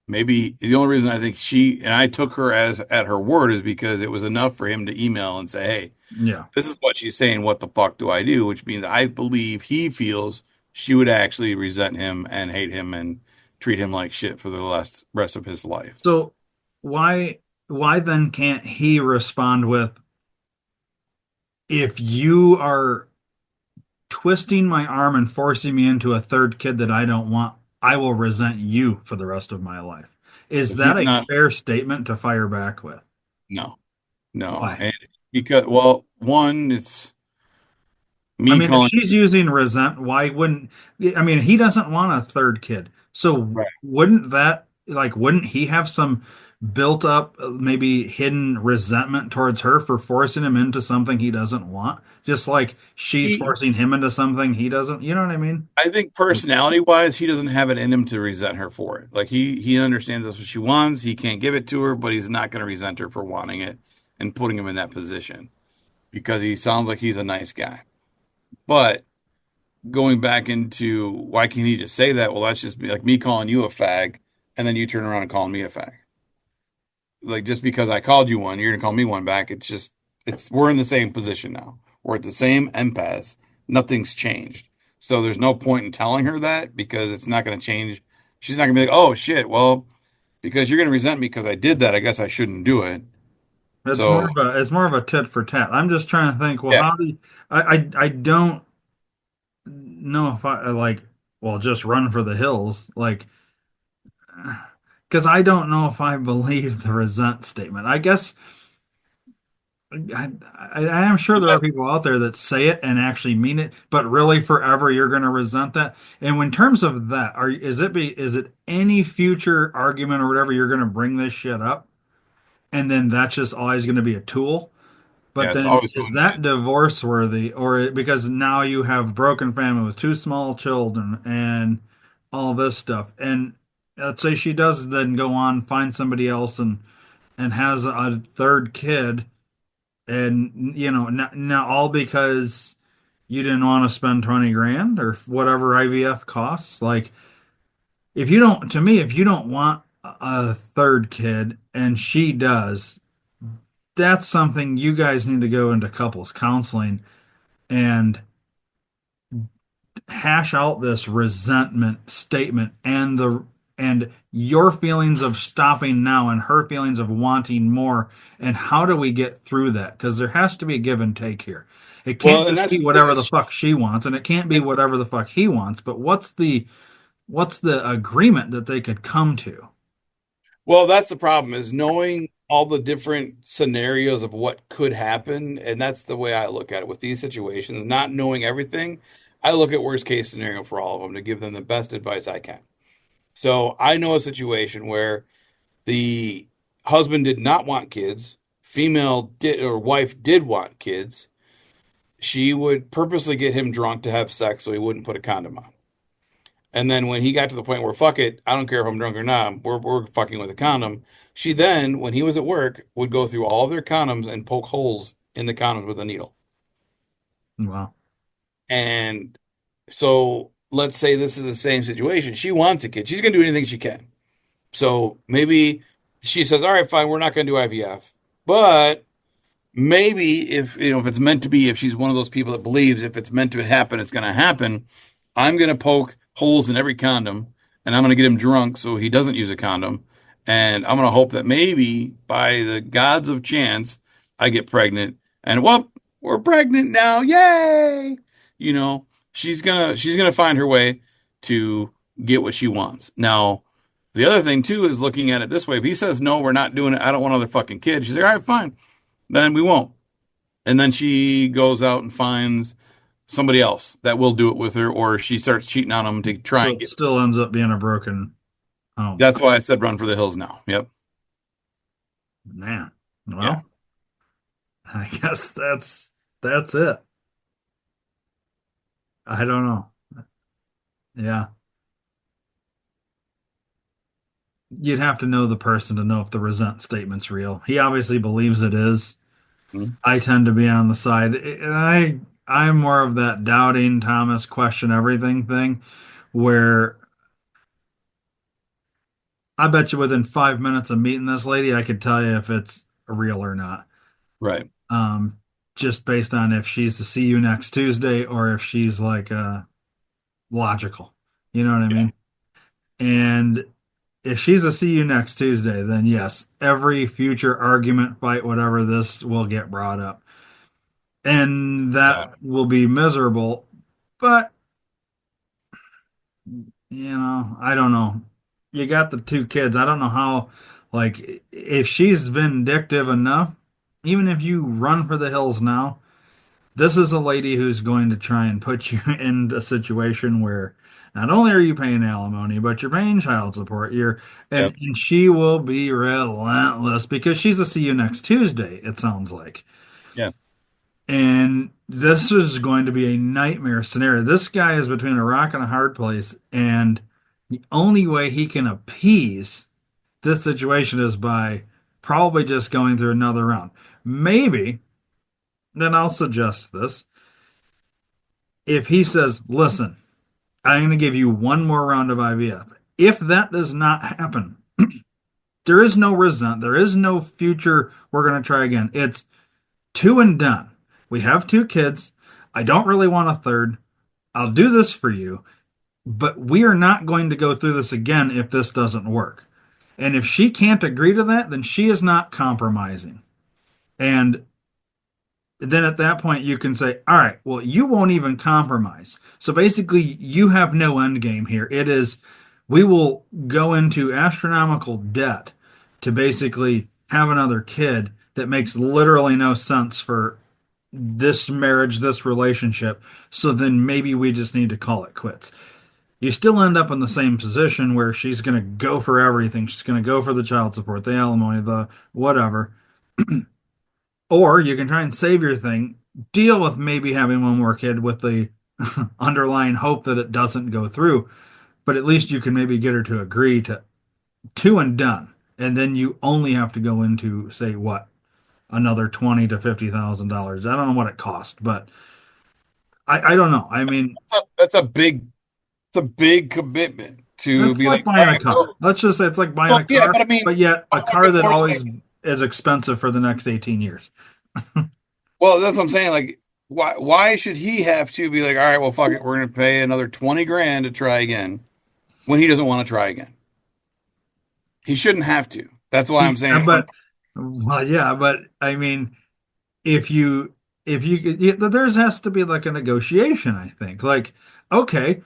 maybe the only reason I think she and I took her as at her word is because it was enough for him to email and say, "Hey, Yeah. this is what she's saying. What the fuck do I do?" Which means I believe he feels she would actually resent him and hate him and treat him like shit for the rest of his life. So why why then can't he respond with if you are twisting my arm and forcing me into a third kid that I don't want, I will resent you for the rest of my life. Is Because he's that a not. fair statement to fire back with? No, no, Why? and because well, one, it's I me mean, if calling. she's using resent, why wouldn't I mean, he doesn't want a third kid. So Right. wouldn't that like wouldn't he have some built up maybe hidden resentment towards her for forcing him into something he doesn't want? Just like she's He, forcing him into something he doesn't, you know what I mean? I think personality wise, he doesn't have it in him to resent her for it. Like he understands that's what she wants. He can't give it to her, but he's not going to resent her for wanting it and putting him in that position because he sounds like he's a nice guy. But going back into why can't he just say that? Well, that's just like me calling you a fag, and then you turn around and call me a fag. Like just because I called you one, you're gonna call me one back. It's just it's we're in the same position now. We're at the same impasse. Nothing's changed. So there's no point in telling her that because it's not gonna change. She's not gonna be like, oh shit, well, because you're gonna resent me because I did that, I guess I shouldn't do it. So It's more of a tit for tat. I'm just trying to think, well, yeah, how do you, I don't know if I like well just run for the hills like because I don't know if I believe the resent statement. I guess I am sure there are that's people out there that say it and actually mean it, but really forever you're going to resent that. And in terms of that, is it any future argument or whatever you're going to bring this shit up, and then that's just always going to be a tool? yeah, But it's then always is going to that be. divorce worthy, because now you have broken family with two small children and all this stuff, and let's say she does then go on find somebody else and has a third kid and now all because you didn't want to spend 20 grand or whatever IVF costs. Like if you don't to me if you don't want a third kid and she does, that's something you guys need to go into couples counseling and hash out this resentment statement and your feelings of stopping now and her feelings of wanting more, and how do we get through that? Because there has to be a give and take here. It can't Well, and just that's be the thing whatever the is, fuck she wants, and it can't be whatever the fuck he wants, but what's the agreement that they could come to? well, that's the problem is knowing all the different scenarios of what could happen, and that's the way I look at it with these situations. Not knowing everything, I look at worst case scenario for all of them to give them the best advice I can. So I know a situation where the husband did not want kids, female did or wife did want kids. She would purposely get him drunk to have sex so he wouldn't put a condom on. And then when he got to the point where fuck it, I don't care if I'm drunk or not, we're fucking with a condom. She then, when he was at work, would go through all of their condoms and poke holes in the condoms with a needle. Well, And so let's say this is the same situation. She wants a kid. She's gonna do anything she can. So maybe she says, "All right, fine, we're not gonna do IVF, but maybe if it's meant to be, if she's one of those people that believes if it's meant to happen, it's going to happen. I'm going to poke holes in every condom, and I'm going to get him drunk so he doesn't use a condom, and I'm going to hope that maybe by the gods of chance I get pregnant, and whoop, we're pregnant now, yay! You know, she's gonna find her way to get what she wants. Now, the other thing too is looking at it this way: if he says no, we're not doing it. I don't want another fucking kid. She's like, all right, fine, then we won't. And then she goes out and finds somebody else that will do it with her, or she starts cheating on him to try so and it get. still ends up being a broken home. That's why I said run for the hills now. Yep. Man, Yeah. well, I guess that's it. I don't know. Yeah. You'd have to know the person to know if the resent statement's real. He obviously believes it is. Mhm. I tend to be on the side. I'm more of that doubting Thomas question everything thing where I bet you within 5 minutes of meeting this lady, I could tell you if it's real or not. Right. Um, just based on if she's to see you next Tuesday or if she's like logical. You know what I Yeah. mean? And if she's a see you next Tuesday, then yes, every future argument, fight, whatever, this will get brought up. And that Yeah. will be miserable. But, I don't know. You got the two kids. I don't know how, like, if she's vindictive enough, even if you run for the hills now, this is a lady who's going to try and put you in a situation where not only are you paying alimony, but you're paying child support. You're and, Yep. and she will be relentless because she's a see you next Tuesday, it sounds like. Yeah. And this is going to be a nightmare scenario. This guy is between a rock and a hard place, and the only way he can appease this situation is by probably just going through another round. Maybe, then I'll suggest this. If he says, listen, I'm going to give you one more round of IVF. If that does not happen, there is no resent. There is no future. We're going to try again. It's two and done. We have two kids. I don't really want a third. I'll do this for you, but we are not going to go through this again if this doesn't work. And if she can't agree to that, then she is not compromising. And then at that point you can say, all right, well, you won't even compromise. So basically, you have no end game here. It is, we will go into astronomical debt to basically have another kid that makes literally no sense for this marriage, this relationship. So then maybe we just need to call it quits. You still end up in the same position where she's going to go for everything. She's going to go for the child support, the alimony, the whatever. Or you can try and save your thing, deal with maybe having one more kid with the underlying hope that it doesn't go through, but at least you can maybe get her to agree to two and done. And then you only have to go into say what, another 20 to 50 thousand dollars. I don't know what it cost, but I don't know. I mean, It's a big commitment to it's be like like, all buying a right, car. well, Let's just say it's like buying well, a yeah, car, but I mean, but yet a I'm car talking that more always like, is expensive for the next 18 years. well, that's what I'm saying. Like, Why should he have to be like, all right, well, fuck it, we're gonna pay another 20 grand to try again when he doesn't want to try again? He shouldn't have to. That's why I'm saying, But well, yeah, but I mean, if you there has to be like a negotiation, I think. Like, okay,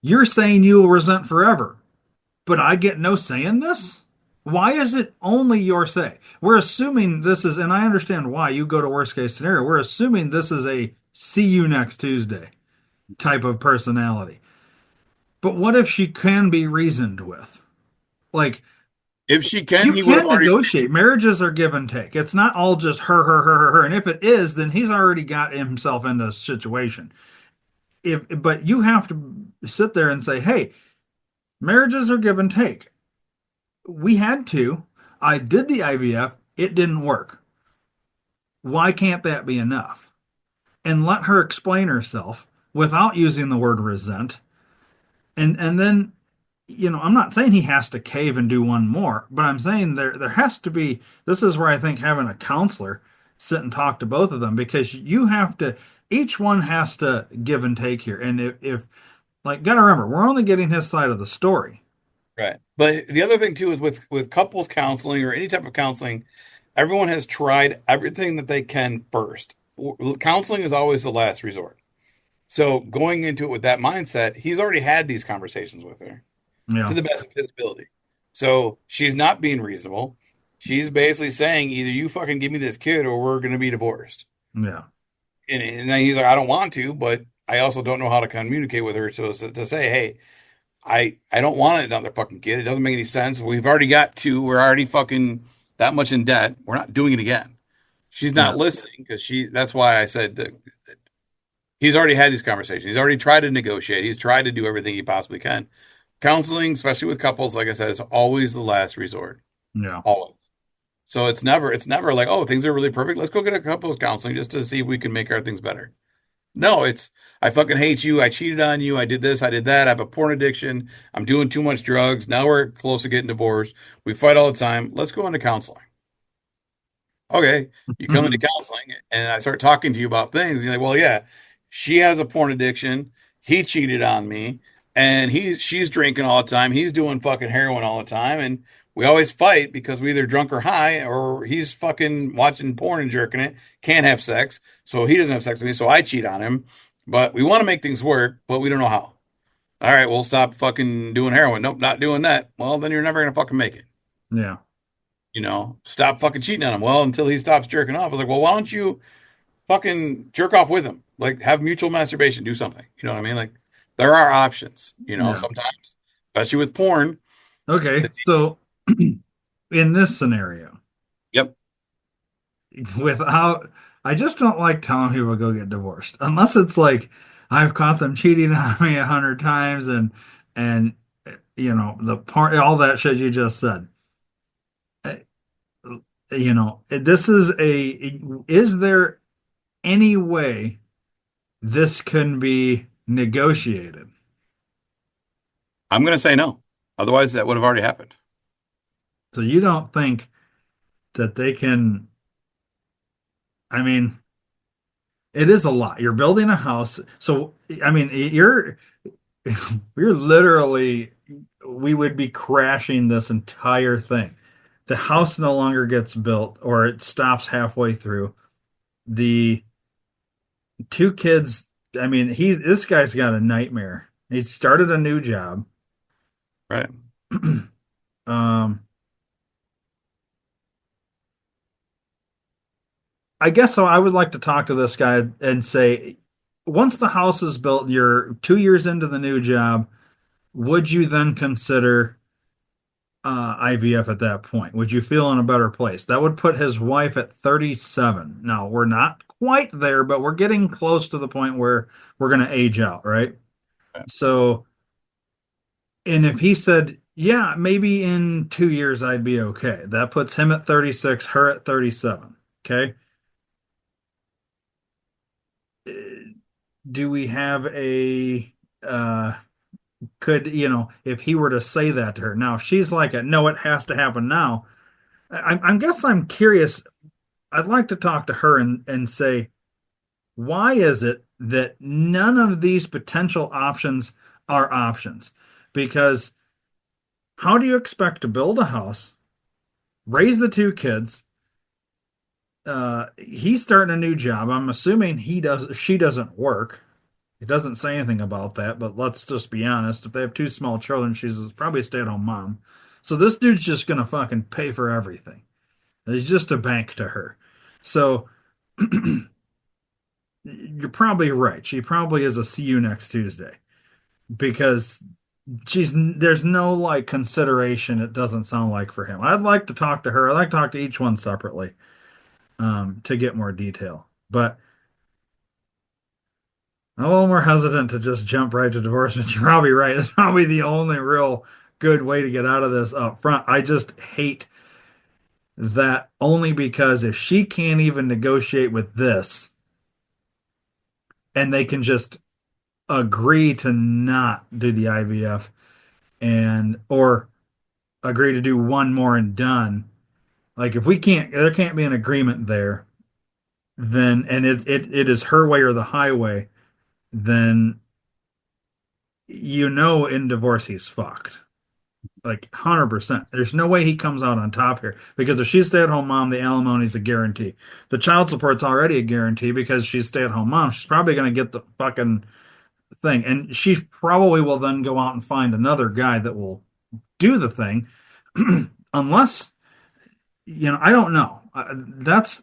you're saying you will resent forever, but I get no say in this? Why is it only your say? We're assuming this is, and I understand why you go to worst case scenario. We're assuming this is a see you next Tuesday type of personality. But what if she can be reasoned with? Like, if she can, you he would have can already. negotiate. Marriages are give and take. It's not all just her, her, her, her, her. And if it is, then he's already got himself into a situation. But you have to sit there and say, hey, marriages are give and take. We had to. I did the IVF. It didn't work. Why can't that be enough? And let her explain herself without using the word resent. And then, I'm not saying he has to cave and do one more, but I'm saying there has to be. This is where I think having a counselor sit and talk to both of them, because you have to. Each one has to give and take here. And if like, gotta remember, we're only getting his side of the story. Right. But the other thing too is with couples counseling or any type of counseling, everyone has tried everything that they can first. Counseling is always the last resort. So going into it with that mindset, he's already had these conversations with her to Yeah, the best of his ability. So she's not being reasonable. She's basically saying either you fucking give me this kid or we're going to be divorced. yeah, And then he's like, I don't want to, but I also don't know how to communicate with her to say, hey, I don't want another fucking kid. It doesn't make any sense. We've already got two. We're already fucking that much in debt. We're not doing it again. She's yeah, not listening because that's why I said that he's already had these conversations. He's already tried to negotiate. He's tried to do everything he possibly can. Counseling, especially with couples, like I said, is always the last resort. yeah, Always. So it's never like, oh, things are really perfect. Let's go get a couples counseling just to see if we can make our things better. No, it's I fucking hate you. I cheated on you. I did this. I did that. I have a porn addiction. I'm doing too much drugs. Now we're close to getting divorced. We fight all the time. Let's go into counseling. Okay, you come into counseling and I start talking to you about things. And you're like, well, yeah, she has a porn addiction. He cheated on me, and she's drinking all the time. He's doing fucking heroin all the time, and we always fight because we either drunk or high, or he's fucking watching porn and jerking it. Can't have sex, so he doesn't have sex with me. So I cheat on him, but we want to make things work, but we don't know how. All right, we'll stop fucking doing heroin. Nope, not doing that. Well, then you're never gonna fucking make it. yeah, Stop fucking cheating on him. Well, until he stops jerking off. I was like, well, why don't you fucking jerk off with him? Like, have mutual masturbation, do something. You know what I mean? Like, there are options, yeah. sometimes, especially with porn. Okay, so in this scenario, Yep. without, I just don't like telling people to go get divorced unless it's like I've caught them cheating on me 100 times, and the part, all that shit you just said. Uh, this is there any way this can be negotiated? I'm going to say no. Otherwise, that would have already happened. So you don't think that they can? I mean, it is a lot. You're building a house, so I mean, you're literally, we would be crashing this entire thing. The house no longer gets built, or it stops halfway through. The two kids, I mean, this guy's got a nightmare. He started a new job. Right. Um, I guess so. I would like to talk to this guy and say, once the house is built, you're 2 years into the new job. Would you then consider IVF at that point? Would you feel in a better place? That would put his wife at 37. Now, we're not quite there, but we're getting close to the point where we're going to age out, right? So, and if he said, yeah, maybe in 2 years I'd be okay, that puts him at 36, her at 37. Okay. Do we have uh, if he were to say that to her now, if she's like, no, it has to happen now. I guess I'm curious. I'd like to talk to her and say, Why is it that none of these potential options are options? Because how do you expect to build a house, raise the two kids? He's starting a new job. I'm assuming she doesn't work. It doesn't say anything about that, but let's just be honest. If they have two small children, she's probably a stay-at-home mom. So this dude's just gonna fucking pay for everything. He's just a bank to her. So you're probably right. She probably is a see you next Tuesday because there's no like consideration. It doesn't sound like for him. I'd like to talk to her. I'd like to talk to each one separately to get more detail. But I'm a little more hesitant to just jump right to divorce. But you're probably right. It's probably the only real good way to get out of this up front. I just hate that only because if she can't even negotiate with this and they can just agree to not do the IVF and or agree to do one more and done. Like if we can't, there can't be an agreement there. Then and it is her way or the highway. Then in divorce he's fucked. Like 100%. There's no way he comes out on top here because if she's stay-at-home mom, the alimony's a guarantee. The child support's already a guarantee because she's stay-at-home mom. She's probably going to get the fucking thing, and she probably will then go out and find another guy that will do the thing, unless I don't know. That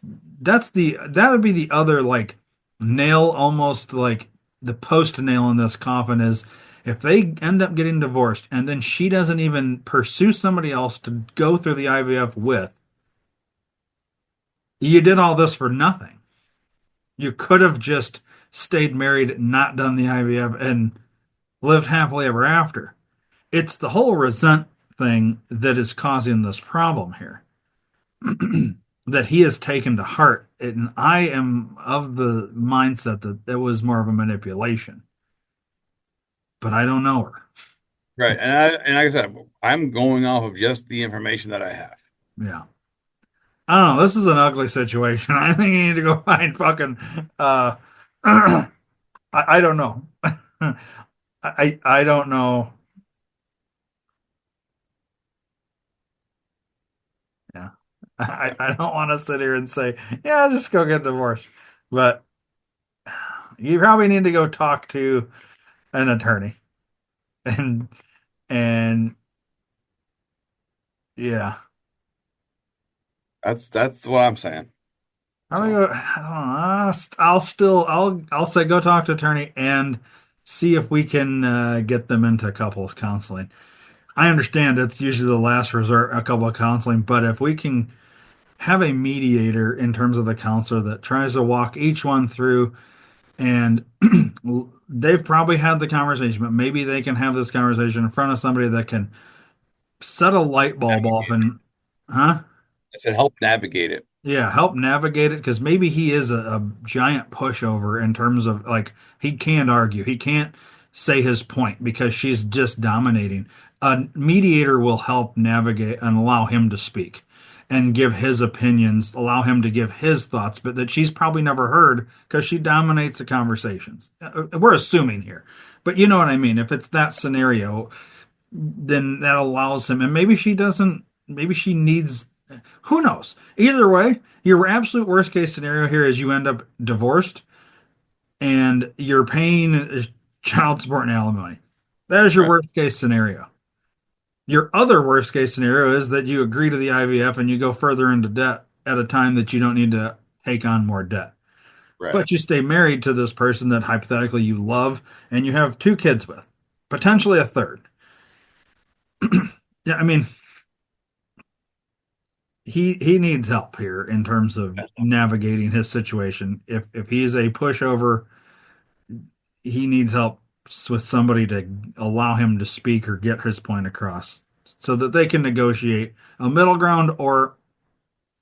would be the other like nail, almost like the post nail in this coffin is if they end up getting divorced and then she doesn't even pursue somebody else to go through the IVF with, you did all this for nothing. You could have just stayed married, not done the IVF, and lived happily ever after. It's the whole resent thing that is causing this problem here. That he has taken to heart. And I am of the mindset that it was more of a manipulation, but I don't know her. Right. And like I said, I'm going off of just the information that I have. Yeah. I don't know. This is an ugly situation. I think you need to go find fucking, I don't know. I don't know. Yeah. I don't want to sit here and say, yeah, just go get divorced. But you probably need to go talk to an attorney and, and yeah. That's what I'm saying. I'm So, gonna go. I don't know. I'll say go talk to attorney and see if we can get them into couples counseling. I understand it's usually the last resort, a couple of counseling, but if we can have a mediator in terms of the counselor that tries to walk each one through, and they've probably had the conversation, but maybe they can have this conversation in front of somebody that can set a light bulb off and, huh? I said help navigate it. Yeah, help navigate it because maybe he is a giant pushover in terms of like he can't argue. He can't say his point because she's just dominating. A mediator will help navigate and allow him to speak and give his opinions, allow him to give his thoughts, but that she's probably never heard because she dominates the conversations. We're assuming here, but you know what I mean. If it's that scenario, then that allows him, and maybe she doesn't, maybe she needs, who knows? Either way, your absolute worst case scenario here is you end up divorced and you're paying child support and alimony. That is your Right. worst case scenario. Your other worst case scenario is that you agree to the IVF and you go further into debt at a time that you don't need to take on more debt. Right. But you stay married to this person that hypothetically you love and you have two kids with, potentially a third. Yeah, I mean, he needs help here in terms of navigating his situation. If he's a pushover, he needs help with somebody to allow him to speak or get his point across so that they can negotiate a middle ground or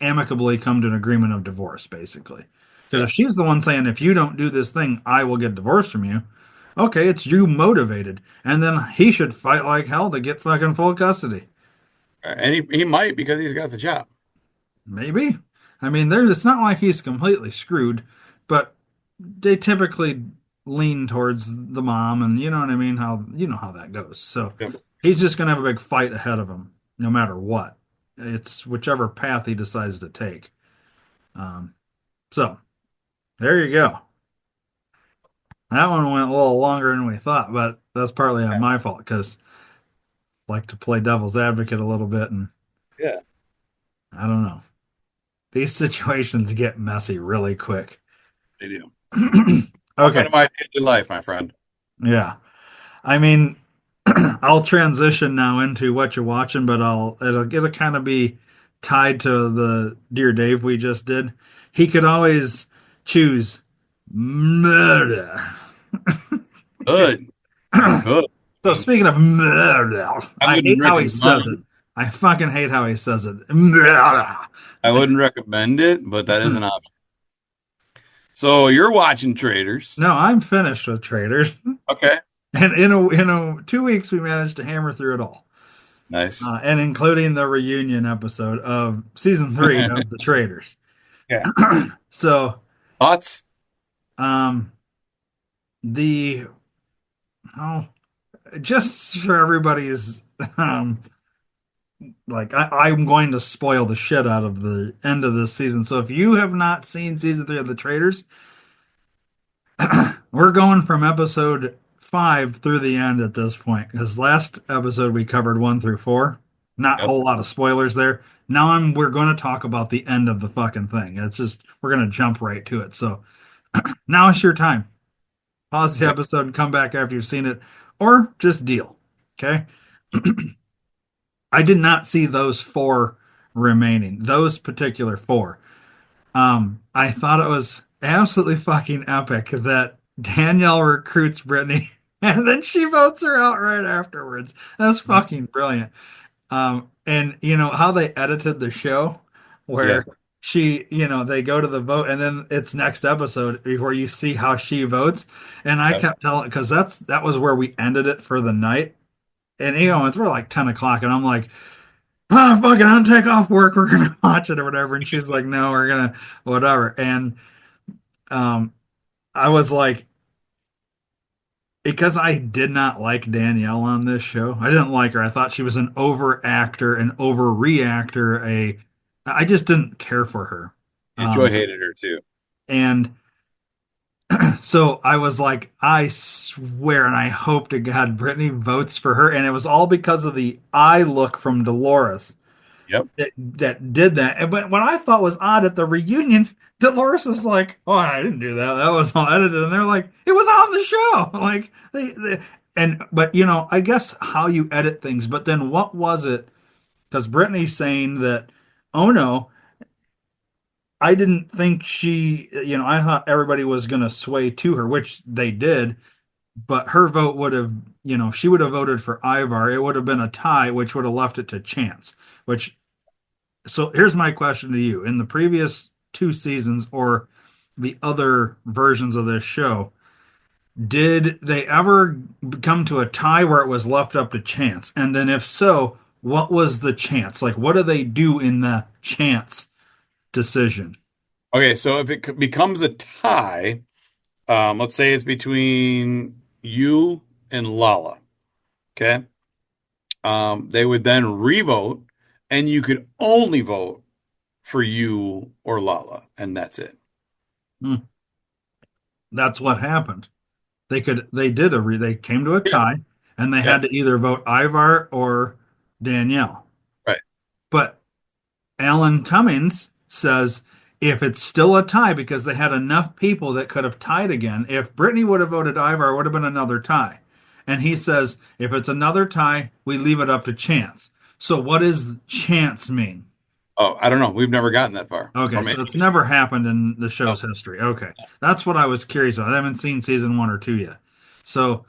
amicably come to an agreement of divorce, basically. Because if Yeah. she's the one saying, if you don't do this thing, I will get divorced from you, okay, it's you motivated. And then he should fight like hell to get fucking full custody. And he might because he's got the job. Maybe. I mean, it's not like he's completely screwed, but they typically lean towards the mom, and you know what I mean, how you know how that goes. So Yep. he's just gonna have a big fight ahead of him, no matter what. It's whichever path he decides to take. Um, so there you go. That one went a little longer than we thought, but that's partly on my fault because I like to play devil's advocate a little bit, and Yeah, I don't know. These situations get messy really quick. they do. Okay, Welcome to my daily life, my friend. yeah. I mean, I'll transition now into what you're watching, but it'll kind of be tied to the Dear Dave we just did. He could always choose murder. Good. He could. So speaking of murder, I I hate wouldn't how he says it. recommend. I fucking hate how he says it. Murder. I Like, wouldn't recommend it, but that is an option. So you're watching Traitors. no, I'm finished with Traitors, Okay. and in a 2 weeks we managed to hammer through it all, Nice. and including the reunion episode of season 3 of the Traitors. Yeah. So, Thoughts? um, the oh, just for everybody's like I'm going to spoil the shit out of the end of this season. So if you have not seen season 3 of the Traitors, we're going from episode 5 through the end at this point. Because last episode we covered 1 through 4. Not a Yep. whole lot of spoilers there. Now we're going to talk about the end of the fucking thing. It's just we're going to jump right to it. So now it's your time. Pause the Okay. episode and come back after you've seen it, or just deal. Okay. I did not see those four remaining, those particular four. I thought it was absolutely fucking epic that Danielle recruits Brittany and then she votes her out right afterwards. That's fucking brilliant. And you know how they edited the show Yeah. where they go to the vote and then it's next episode where you see how she votes. And I Yep. kept telling because that was where we ended it for the night. And it's we're like 10 o'clock and I'm like, oh, fucking, I'll take off work. We're gonna watch it or whatever. And she's like, no, we're gonna whatever. And um, I was like, because I did not like Danielle on this show. I didn't like her. I thought she was an overactor, an overreactor. I just didn't care for her. Joy Um, hated her too. and so I was like, I swear, and I hope to God Brittany votes for her. And it was all because of the eye look from Dolores. Yep. That did that. And but what I thought was odd at the reunion, Dolores is like, "Oh, I didn't do that. That was all edited." And they're like, "It was on the show." Like but I guess how you edit things. But then what was it? Because Brittany's saying that, "Oh no, I didn't think she. I thought everybody was going to sway to her, which they did." But her vote would have, if she would have voted for Ivar, it would have been a tie, which would have left it to chance. Which So here's my question to you. In the previous 2 seasons or the other versions of this show, did they ever come to a tie where it was left up to chance? And then if so, what was the chance? Like, what do they do in the chance decision? Okay, so if it becomes a tie, let's say it's between you and Lala. Okay. They would then revote, and you could only vote for you or Lala, and that's it. Hmm, that's what happened. They came to a Yeah. tie and they Yeah. had to either vote Ivar or Danielle. Right. But Alan Cummings says if it's still a tie because they had enough people that could have tied again, if Brittany would have voted Ivar, it would have been another tie. And he says if it's another tie, we leave it up to chance. So what does chance mean? Oh, I don't know. We've never gotten that far. Okay, Or so maybe. it's never happened in the No. show's history. Okay, that's what I was curious about. I haven't seen season 1 or 2 yet. So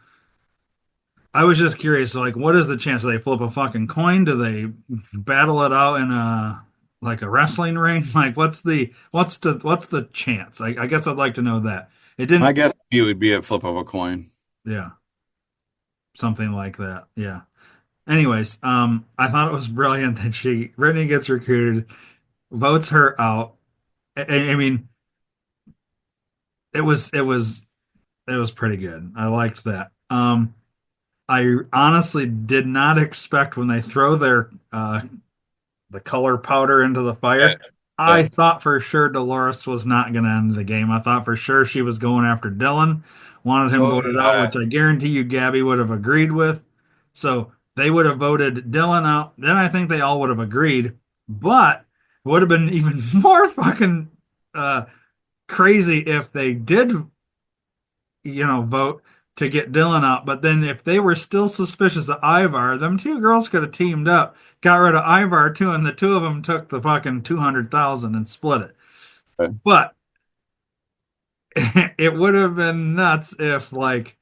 I was just curious, like, what is the chance? Do they flip a fucking coin? Do they battle it out in a wrestling ring? Like, what's the chance? I guess I'd like to know that. It I didn't, guess it would be a flip of a coin. yeah, something like that. Yeah. Anyways, I thought it was brilliant that Brittany gets recruited, votes her out. I mean, it was pretty good. I liked that. I honestly did not expect when they throw their the color powder into the Yeah, fire. yeah. I thought for sure Dolores was not going to end the game. I thought for sure she was going after Dylan, wanted him So voted did out, I. which I guarantee you Gabby would have agreed with. So they would have voted Dylan out. Then I think they all would have agreed, but it would have been even more fucking uh, crazy if they did, vote to get Dylan out. But then if they were still suspicious of Ivar, them two girls could have teamed up, got rid of Ivar too, and the two of them took the fucking 200,000 and split it. But it would have been nuts if like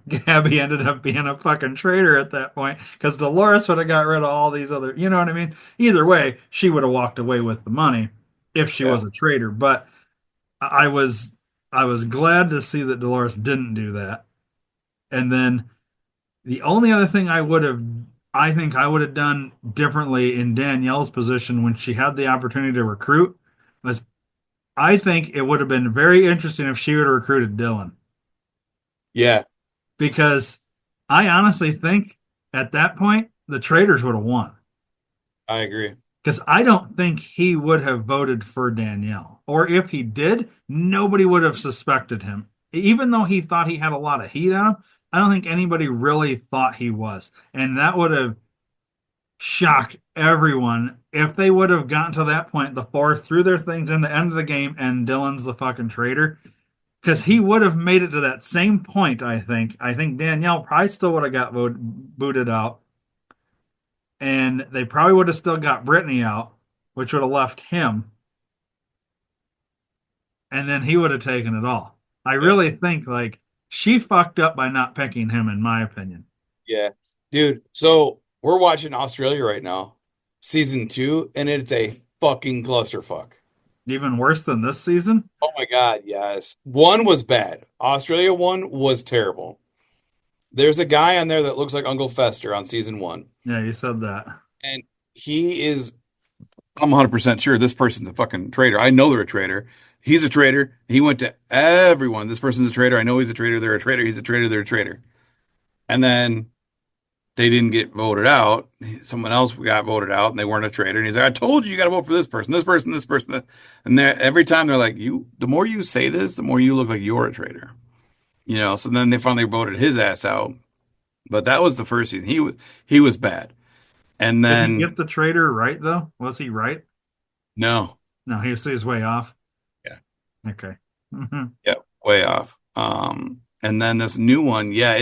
Gabby ended up being a fucking traitor at that point because Dolores would have got rid of all these other, you know what I mean? Either way, she would have walked away with the money if she Yeah, was a traitor. But I was I was glad to see that Dolores didn't do that. And then the only other thing I think I would have done differently in Danielle's position when she had the opportunity to recruit was I think it would have been very interesting if she would have recruited Dylan yeah, because I honestly think at that point the Traitors would have won I agree. because I don't think he would have voted for Danielle, or if he did, nobody would have suspected him. Even though he thought he had a lot of heat on him, I don't think anybody really thought he was, and that would have shocked everyone if they would have gotten to that point. The four threw their things in the end of the game, and Dylan's the fucking traitor because he would have made it to that same point. I think Danielle probably still would have got booted out, and they probably would have still got Brittany out, which would have left him, and then he would have taken it all. I Yeah, really think like she fucked up by not picking him, in my opinion. yeah, dude. So we're watching Australia right now, season two, and it's a fucking clusterfuck. Even worse than this season. Oh my God, yes. One was bad. Australia one was terrible. There's a guy on there that looks like Uncle Fester on season one, Yeah, you said that. and he is. I'm 100% sure this person's a fucking traitor. I know they're a traitor. He's a traitor. He went to everyone. This person's a traitor. I know he's a traitor. They're a traitor. He's a traitor. They're a traitor. And then they didn't get voted out. Someone else got voted out, and they weren't a traitor. And he's like, "I told you, you got to vote for this person, this person, this person." And every time they're like, "You." The more you say this, the more you look like you're a traitor. So then they finally voted his ass out. But that was the first season. He was bad. And Did he then get the traitor right though? Was he right? no, No, he was his way off. yeah, Okay. Mhm. yeah, way off. And then this new one, yeah,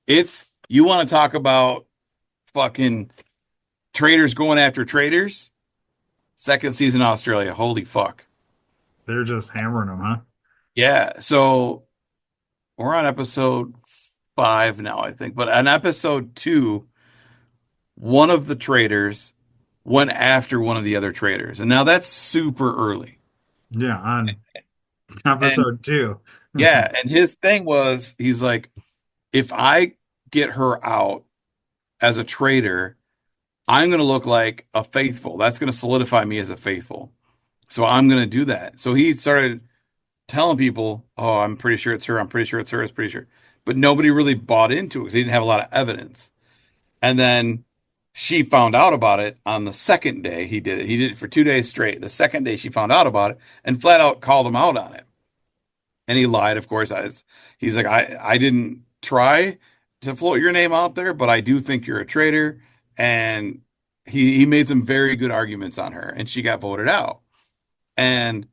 it's you want to talk about fucking traders going after traders? Second season Australia. Holy fuck. They're just hammering him, huh? Yeah. So we're on episode five now, I think. But on episode two, one of the traders went after one of the other traders. And now that's super early. Yeah, on And episode two. yeah, and his thing was he's like, if I get her out as a trader, I'm going to look like a faithful. That's going to solidify me as a faithful. So I'm going to do that. So he started telling people, "Oh, I'm pretty sure it's her. I'm pretty sure it's her. It's pretty sure." But nobody really bought into it because he didn't have a lot of evidence. And then she found out about it on the second day he did it. He did it for 2 days straight. The second day she found out about it and flat out called him out on it. And he lied, of course. He's like, I didn't try to float your name out there, but I do think you're a traitor. And he made some very good arguments on her, and she got voted out. And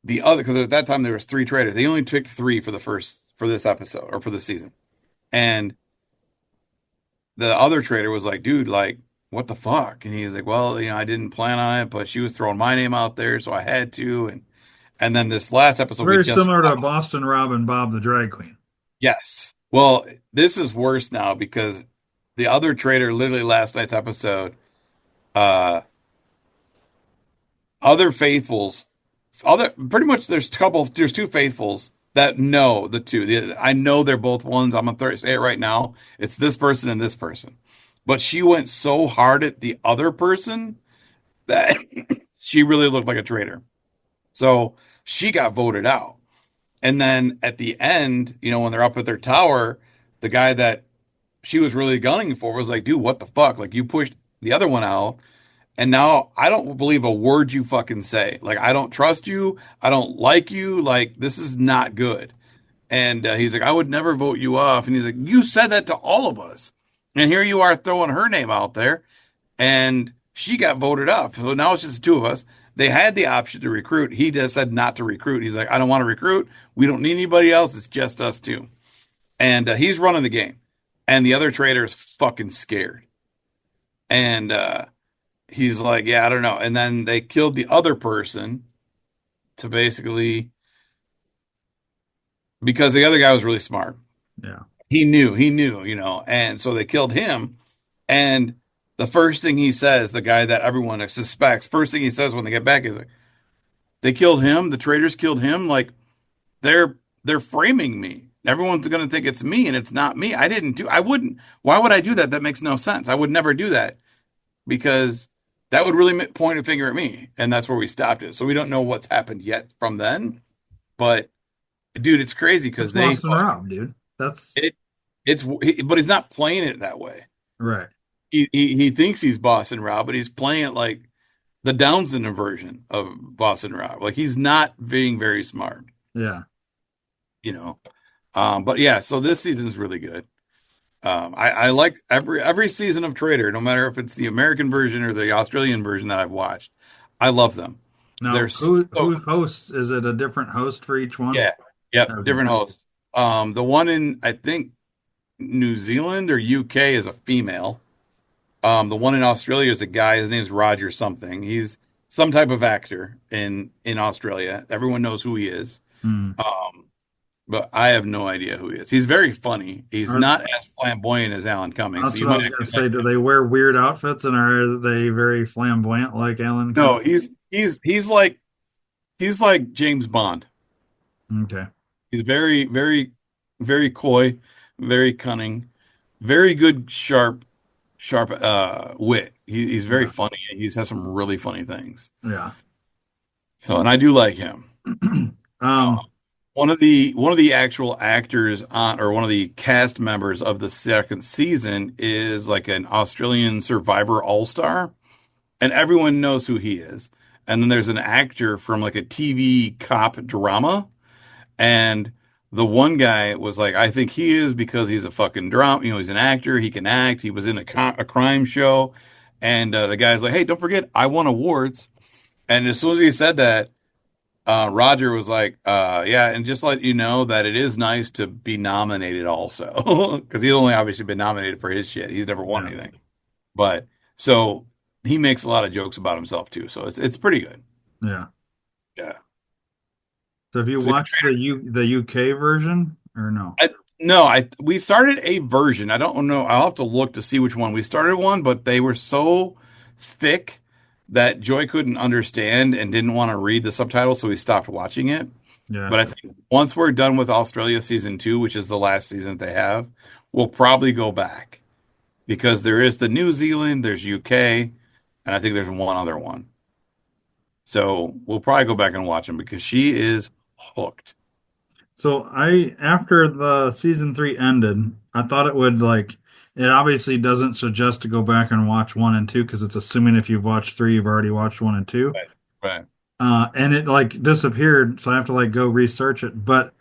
the other, because at that time there was three traitors. They only picked three for this episode or for this season. And the other traitor was like, dude, like, what the fuck? And he's like, well, I didn't plan on it, but she was throwing my name out there, so I had to. And then this last episode we Very just similar to Boston Rob and Bob the drag queen. yes. Well, this is worse now because the other traitor, literally last night's episode, uh, other faithfuls, other pretty much there's two faithfuls that know the two. I know they're both ones. I'm gonna say it right now. It's this person and this person. But she went so hard at the other person that she really looked like a traitor. So she got voted out. And then at the end, when they're up at their tower, the guy that she was really gunning for was like, dude, what the fuck? Like, you pushed the other one out, and now I don't believe a word you fucking say. Like, I don't trust you. I don't like you. Like, this is not good. And he's like, I would never vote you off. And he's like, you said that to all of us. And here you are throwing her name out there. And she got voted up. So now it's just the two of us. They had the option to recruit. He just said not to recruit. He's like, I don't want to recruit. We don't need anybody else. It's just us two. And he's running the game. And the other trader is fucking scared. And he's like, yeah, I don't know. And then they killed the other person to basically, because the other guy was really smart. Yeah. He knew. And so they killed him. And the first thing he says, the guy that everyone suspects, first thing he says when they get back is like, they killed him. The traitors killed him. Like they're framing me. Everyone's going to think it's me and it's not me. I wouldn't, why would I do that? That makes no sense. I would never do that because that would really point a finger at me. And that's where we stopped it. So we don't know what's happened yet from then. But dude, it's crazy because That's they Boston fuck Rob, dude. That's it. But he's not playing it that way. right. He thinks he's Boston Rob, but he's playing it like the Down syndrome version of Boston Rob. Like he's not being very smart, Yeah. you know. But yeah, so this season is really good. I like every season of Trader, no matter if it's the American version or the Australian version that I've watched. I love them. They're Now, so who hosts? Is it a different host for each one? yeah, yep, Okay. different hosts. The one in I think New Zealand or UK is a female. The one in Australia is a guy. His name's Roger something. He's some type of actor in Australia. Everyone knows who he is. Hmm. Um, but I have no idea who he is. He's very funny. He's Are, not as flamboyant as Alan Cummings, so that's you what I might was gonna actually like say. Do him. they wear weird outfits and are they very flamboyant like Alan No, Cumming? he's like James Bond. Okay. He's very, very, very coy, very cunning, very good, sharp wit. He's very Yeah. funny. He has some really funny things. Yeah. So, and I do like him. Uh, Um, one of the actual actors on, or one of the cast members of the second season is like an Australian Survivor All-Star, and everyone knows who he is. And then there's an actor from like a TV cop drama, and the one guy was like, I think he is because he's a fucking drama. He's an actor. He can act. He was in a crime show, and the guy's like, hey, don't forget, I won awards. And as soon as he said that, Roger was like, yeah, and just let you know that it is nice to be nominated also. Because he's only obviously been nominated for his shit. He's never won yeah. anything. But so he makes a lot of jokes about himself too. So it's pretty good. Yeah. Yeah. So have you So watched the UK version or no? no, we started a version. I don't know. I'll have to look to see which one. We started one, but they were so thick that Joy couldn't understand and didn't want to read the subtitles, so we stopped watching it. Yeah. But I think once we're done with Australia season two, which is the last season that they have, we'll probably go back because there is the New Zealand, there's UK, and I think there's one other one. So we'll probably go back and watch them because she is hooked. So after the season three ended, I thought it would like it obviously doesn't suggest to go back and watch one and two because it's assuming if you've watched three, you've already watched one and two. Right. Right. And it like disappeared, so I have to like go research it. But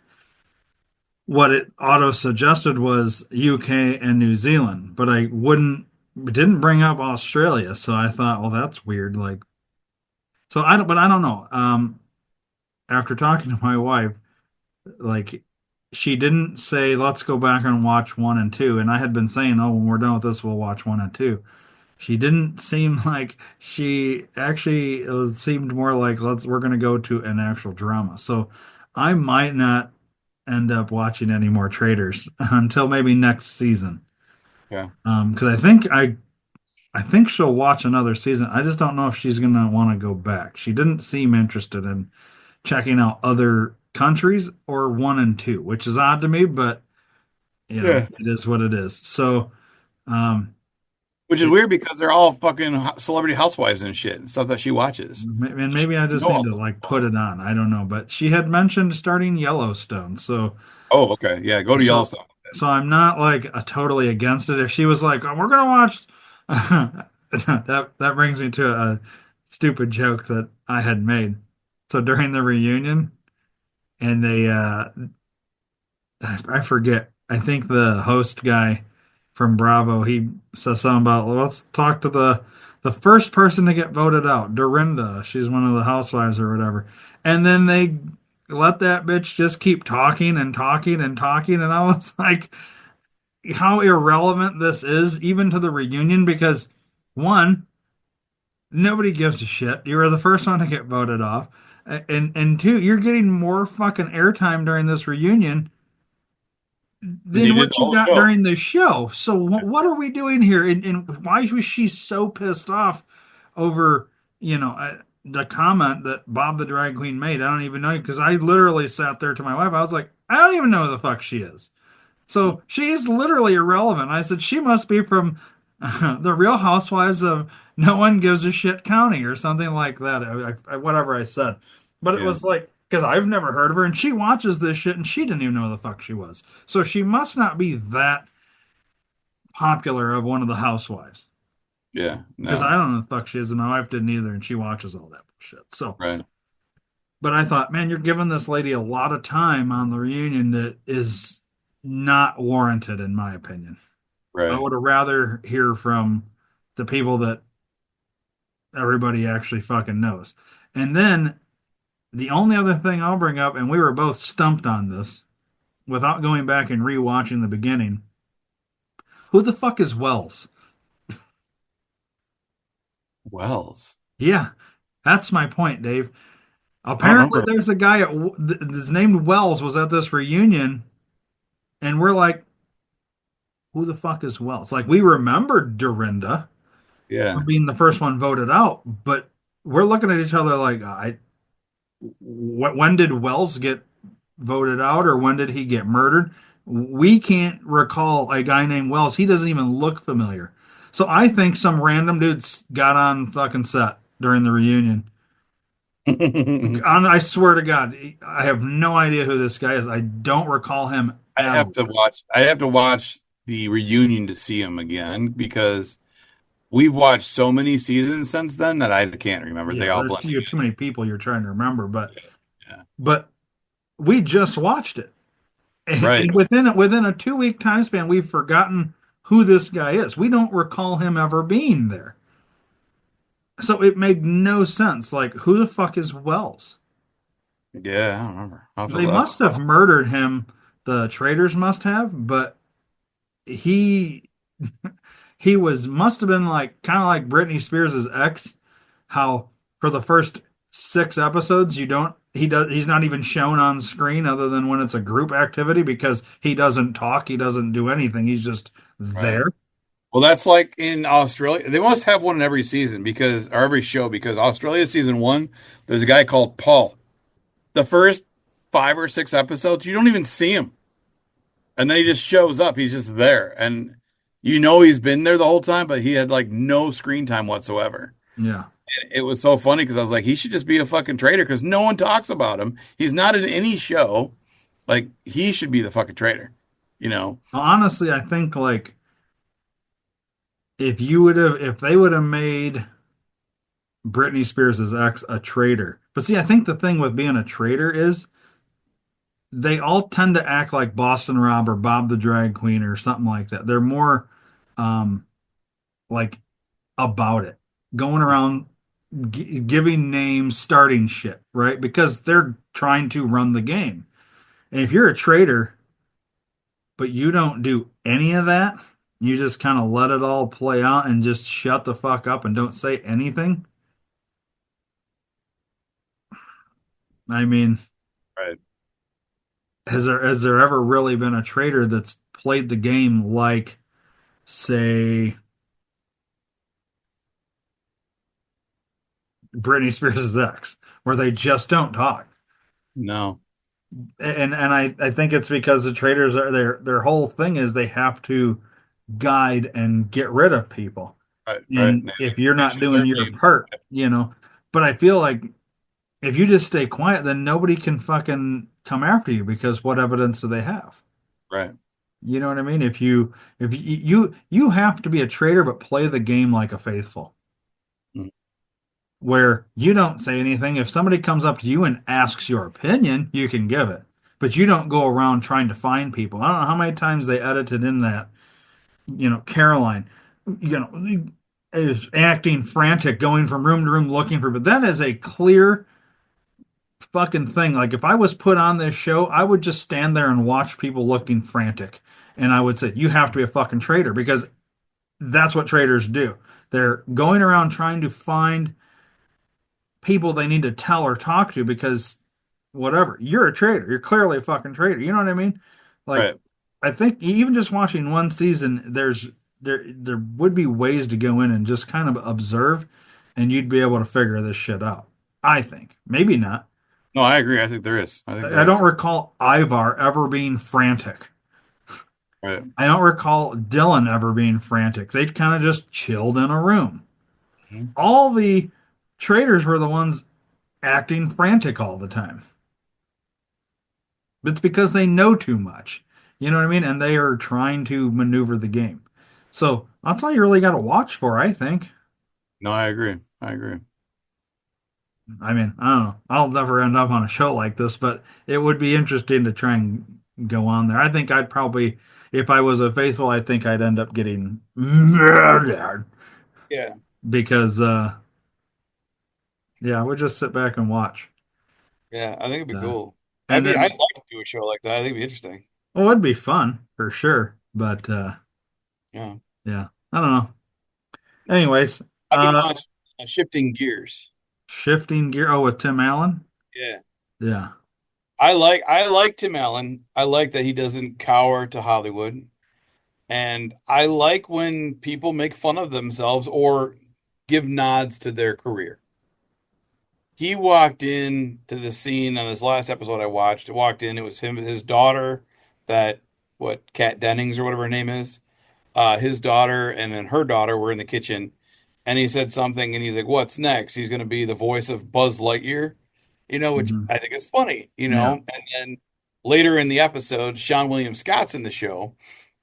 what it auto suggested was UK and New Zealand, but I wouldn't it didn't bring up Australia, so I thought, well, that's weird. Like, so I don't know. After talking to my wife, like she didn't say let's go back and watch one and two, and I had been saying, oh, when we're done with this, we'll watch one and two. She didn't seem like she actually seemed more like we're gonna go to an actual drama. So I might not end up watching any more Traders until maybe next season. Yeah. Because I think she'll watch another season. I just don't know if she's gonna want to go back. She didn't seem interested in checking out other countries or one and two, which is odd to me, but Yeah. it is what it is. So, um, Which is weird because they're all fucking celebrity housewives and shit, and stuff that she watches. And She maybe I should just know need all to this like put stuff. it on. I don't know, but she had mentioned starting Yellowstone, Oh, okay. Yeah, go to so Yellowstone. so I'm not like totally against it. If she was like, "Oh, we're gonna watch," that brings me to a stupid joke that I had made. So during the reunion, and I forget. I think the host guy from Bravo, he says something about, "Well, let's talk to the first person to get voted out, Dorinda. She's one of the housewives or whatever." And then they let that bitch just keep talking and talking and talking, and I was like, how irrelevant this is, even to the reunion, because one, nobody gives a shit. You were the first one to get voted off. And two, you're getting more fucking airtime during this reunion Because you than did the what you whole got show. during the show. So what are we doing here? And why was she so pissed off over, the comment that Bob the drag queen made? I don't even know, because I literally sat there to my wife. I was like, I don't even know who the fuck she is. So she's literally irrelevant. I said she must be from the Real Housewives of No One Gives a Shit County or something like that. Whatever I said, but it Yeah, was like, because I've never heard of her, and she watches this shit, and she didn't even know who the fuck she was. So she must not be that popular of one of the housewives, yeah, because I no, don't know who the fuck she is, and my wife didn't either, and she watches all that shit. So, right, but I thought, man, you're giving this lady a lot of time on the reunion that is not warranted, in my opinion. I right. would have rather hear from the people that everybody actually fucking knows. And then the only other thing I'll bring up, and we were both stumped on this without going back and rewatching the beginning. Who the fuck is Wells? Wells. Yeah, that's my point, Dave. I don't Apparently, remember. there's a guy that's named Wells was at this reunion, and we're like, who the fuck is Wells? Like, we remembered Dorinda from Yeah. being the first one voted out, but we're looking at each other like, when did Wells get voted out, or when did he get murdered? We can't recall a guy named Wells. He doesn't even look familiar. So I think some random dudes got on fucking set during the reunion. I I swear to God, I have no idea who this guy is. I don't recall him at have all. to watch. I have to watch the reunion to see him again because we've watched so many seasons since then that I can't remember. They Yeah, all there's blend too many people you're trying to remember, but together. Yeah. but we just watched it, Right. and within a 2 week time span, we've forgotten who this guy is. We don't recall him ever being there. So it made no sense. Like, who the fuck is Wells? Yeah, I don't remember. They I'll have to must have murdered him. The traitors must have, but he he was must have been like kind of like Britney Spears' ex. How for the first 6 episodes you don't he's not even shown on screen other than when it's a group activity, because he doesn't talk, he doesn't do anything. He's just right. there. Well, that's like in Australia. They must have one in every season because, or every show, because Australia season one, there's a guy called Paul. The first 5 or 6 episodes, you don't even see him. And then he just shows up. He's just there. And you know he's been there the whole time, but he had like no screen time whatsoever. Yeah. It was so funny because I was like, he should just be a fucking traitor because no one talks about him. He's not in any show. Like, he should be the fucking traitor, you know? Honestly, I think like if they would have made Britney Spears' ex a traitor. But see, I think the thing with being a traitor is they all tend to act like Boston Rob or Bob the Drag Queen or something like that. They're more um like about it, going around giving names, starting shit, right? Because they're trying to run the game. And if you're a traitor, but you don't do any of that, you just kind of let it all play out and just shut the fuck up and don't say anything. I mean, Right. has there ever really been a traitor that's played the game like, say, Britney Spears' ex, where they just don't talk? No. And I think it's because the traitors are their whole thing is they have to guide and get rid of people. Right, right. And Yeah, if you're they not choose doing their your game. part, but I feel like if you just stay quiet, then nobody can fucking come after you because what evidence do they have? Right. You know what I mean? If you have to be a traitor but play the game like a faithful, Mhm. where you don't say anything. If somebody comes up to you and asks your opinion, you can give it. But you don't go around trying to find people. I don't know how many times they edited in that, Caroline, is acting frantic, going from room to room looking for, but that is a clear fucking thing. Like if I was put on this show, I would just stand there and watch people looking frantic. And I would say, you have to be a fucking traitor because that's what traitors do. They're going around trying to find people they need to tell or talk to because whatever, you're a traitor. You're clearly a fucking traitor. You know what I mean? Like, Right. I think even just watching one season, there would be ways to go in and just kind of observe, and you'd be able to figure this shit out. I think maybe not. No, I agree. I think there is. I think I there don't is. recall Ivar ever being frantic. Right. I don't recall Dylan ever being frantic. They kind of just chilled in a room. Mhm. All the traitors were the ones acting frantic all the time. It's because they know too much. You know what I mean? And they are trying to maneuver the game. So that's all you really got to watch for, I think. No, I agree. I agree. I mean, I don't know. I'll never end up on a show like this, but it would be interesting to try and go on there. I think I'd probably, if I was a faithful, I think I'd end up getting murdered Yeah. because, yeah, I would just sit back and watch. Yeah, I think it'd be Uh, cool. and I'd then, like to do a show like that. I think it'd be interesting. well, it'd be fun for sure. But, Yeah. yeah, I don't know. Anyways, I've been watching Shifting Gears. shifting gear. Oh, with Tim Allen. Yeah. Yeah. I like Tim Allen. I like that he doesn't cower to Hollywood. And I like when people make fun of themselves or give nods to their career. He walked in to the scene on this last episode I watched. Walked in, it was him, his daughter, that what Kat Dennings or whatever her name is. His daughter and then her daughter were in the kitchen, and he said something, and he's like, "What's next?" He's going to be the voice of Buzz Lightyear, which Hmm. I think is funny, Yeah. And then later in the episode, Sean William Scott's in the show.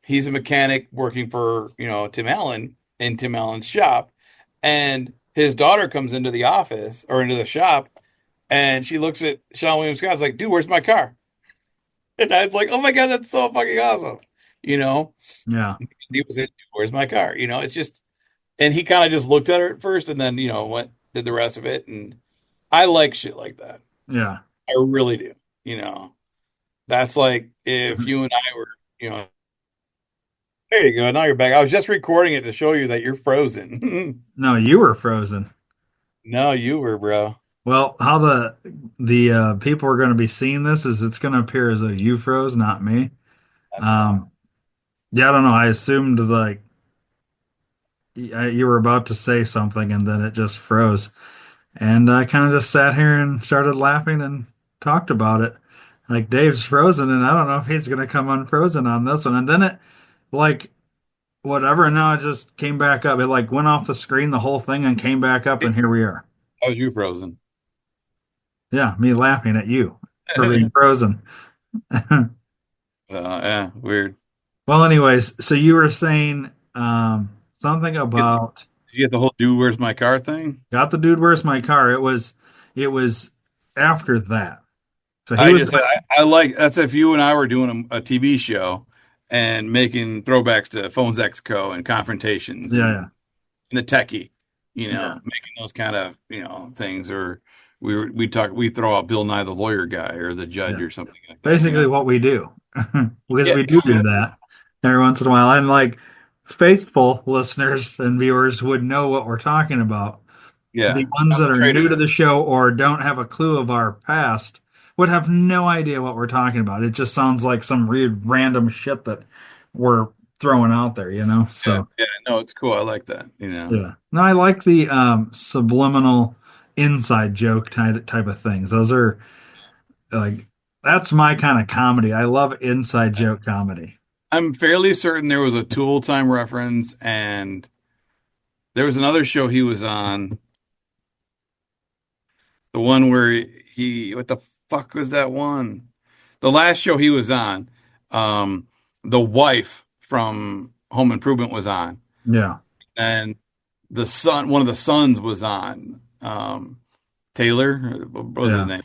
He's a mechanic working for Tim Allen in Tim Allen's shop, and his daughter comes into the office or into the shop, and she looks at Sean William Scott's like, "Dude, where's my car?" And I was like, "Oh my God, that's so fucking awesome," you know. Yeah. He was in, "Where's my car?" It's just, and he kind of just looked at her at first, and then went did the rest of it, and I like shit like that. Yeah. I really do. You know, that's like if you and I were, you know, there you go. Now you're back. I was just recording it to show you that you're frozen. No, you were frozen. No, you were, bro. Well, how the people are going to be seeing this is it's going to appear as though you froze, not me. That's fine. Um, yeah, I don't know. I assumed like you were about to say something and then it just froze. And I kind of just sat here and started laughing and talked about it. Like Dave's frozen and I don't know if he's going to come unfrozen on this one. And then it like whatever. And now it just came back up. It like went off the screen, the whole thing, and came back up. And here we are. How was you frozen? Yeah, me laughing at you for being frozen. Yeah, weird. Well, anyways, so you were saying something Did about you get the whole "Dude, where's my car" thing? got the dude, where's my car? It was after that. So he I was just I like that's if you and I were doing a TV show and making throwbacks to Phones Exco and confrontations yeah, and the techie, yeah. making those kind of things, or we throw out Bill Nye the lawyer guy or the judge Yeah. or something like that. Basically what we do. Because Yeah, we do that every once in a while. And like faithful listeners and viewers would know what we're talking about. yeah. The ones I'm that a are traitor new to guy. the show or don't have a clue of our past would have no idea what we're talking about. It just sounds like some weird random shit that we're throwing out there. Yeah, So yeah. No, it's cool. I like that. yeah. No, I like the subliminal inside joke type of things. Those are like that's my kind of comedy. I love inside joke comedy. I'm fairly certain there was a Tool Time reference and There was another show he was on, the one where what the fuck was that one? The last show he was on, um, the wife from Home Improvement was on, Yeah, and the son, one of the sons was on. Taylor, what was his yeah, name?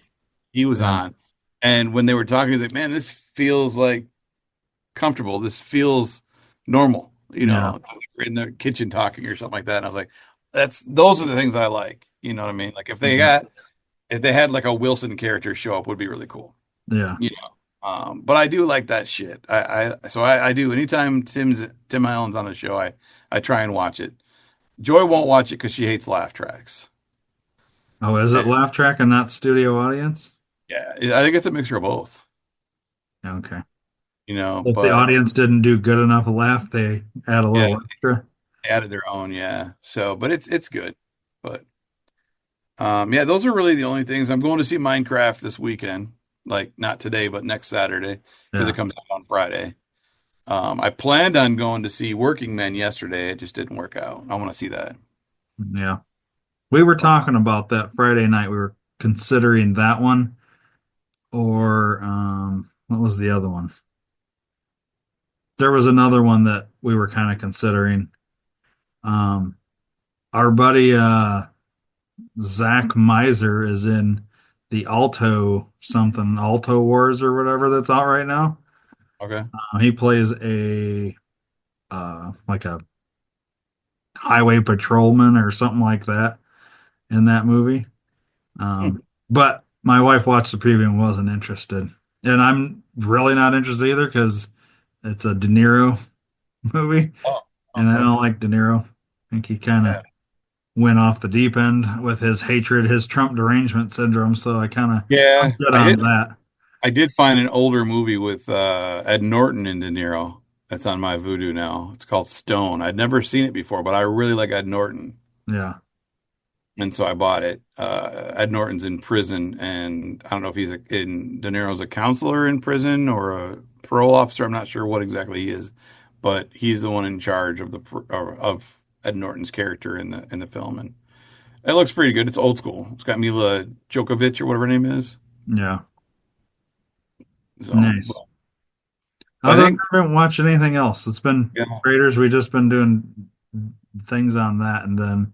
He was yeah, on, and when they were talking, he's like, "Man, this feels like comfortable. This feels normal." yeah. We're in the kitchen talking or something like that. And I was like, those are the things I like. You know what I mean? Like Mhm. if they had like a Wilson character show up, would be really cool. Yeah. You know. But I do like that shit. I do. Anytime Tim Allen's on the show, I try and watch it. Joy won't watch it because she hates laugh tracks. Oh, is it And, laugh track and not studio audience? yeah, I think it's a mixture of both. Okay. If the But audience didn't do good enough laugh, they add a yeah, little extra. they added their own. Yeah. So, but it's good. But yeah, those are really the only things. I'm going to see Minecraft this weekend. Like not today, but next Saturday because it Yeah, comes out on Friday. I planned on going to see Working Men yesterday. It just didn't work out. I want to see that. yeah. We were talking about that Friday night. We were considering that one or what was the other one? There was another one that we were kind of considering. Um, our buddy Zach Miser is in the Alto Wars or whatever that's out right now. Okay. He plays a like a highway patrolman or something like that in that movie. Hmm. But my wife watched the preview and wasn't interested, and I'm really not interested either because it's a De Niro movie, Oh, and I don't okay. like De Niro. I think he kind of Yeah. went off the deep end with his hatred, his Trump derangement syndrome. So I kind of Yeah. I'm good on that. I did find an older movie with Ed Norton and De Niro that's on my Vudu now. It's called Stone. I'd never seen it before, but I really like Ed Norton. Yeah, And so I bought it. Ed Norton's in prison, and I don't know if De Niro's a counselor in prison or a parole officer. I'm not sure what exactly he is, but he's the one in charge of of Ed Norton's character in the film, and it looks pretty good. It's old school. It's got Mila Djokovic or whatever her name is. yeah, So, nice. but I Other than think that, I haven't watched anything else. It's been yeah. Traitors. We just been doing things on that, and then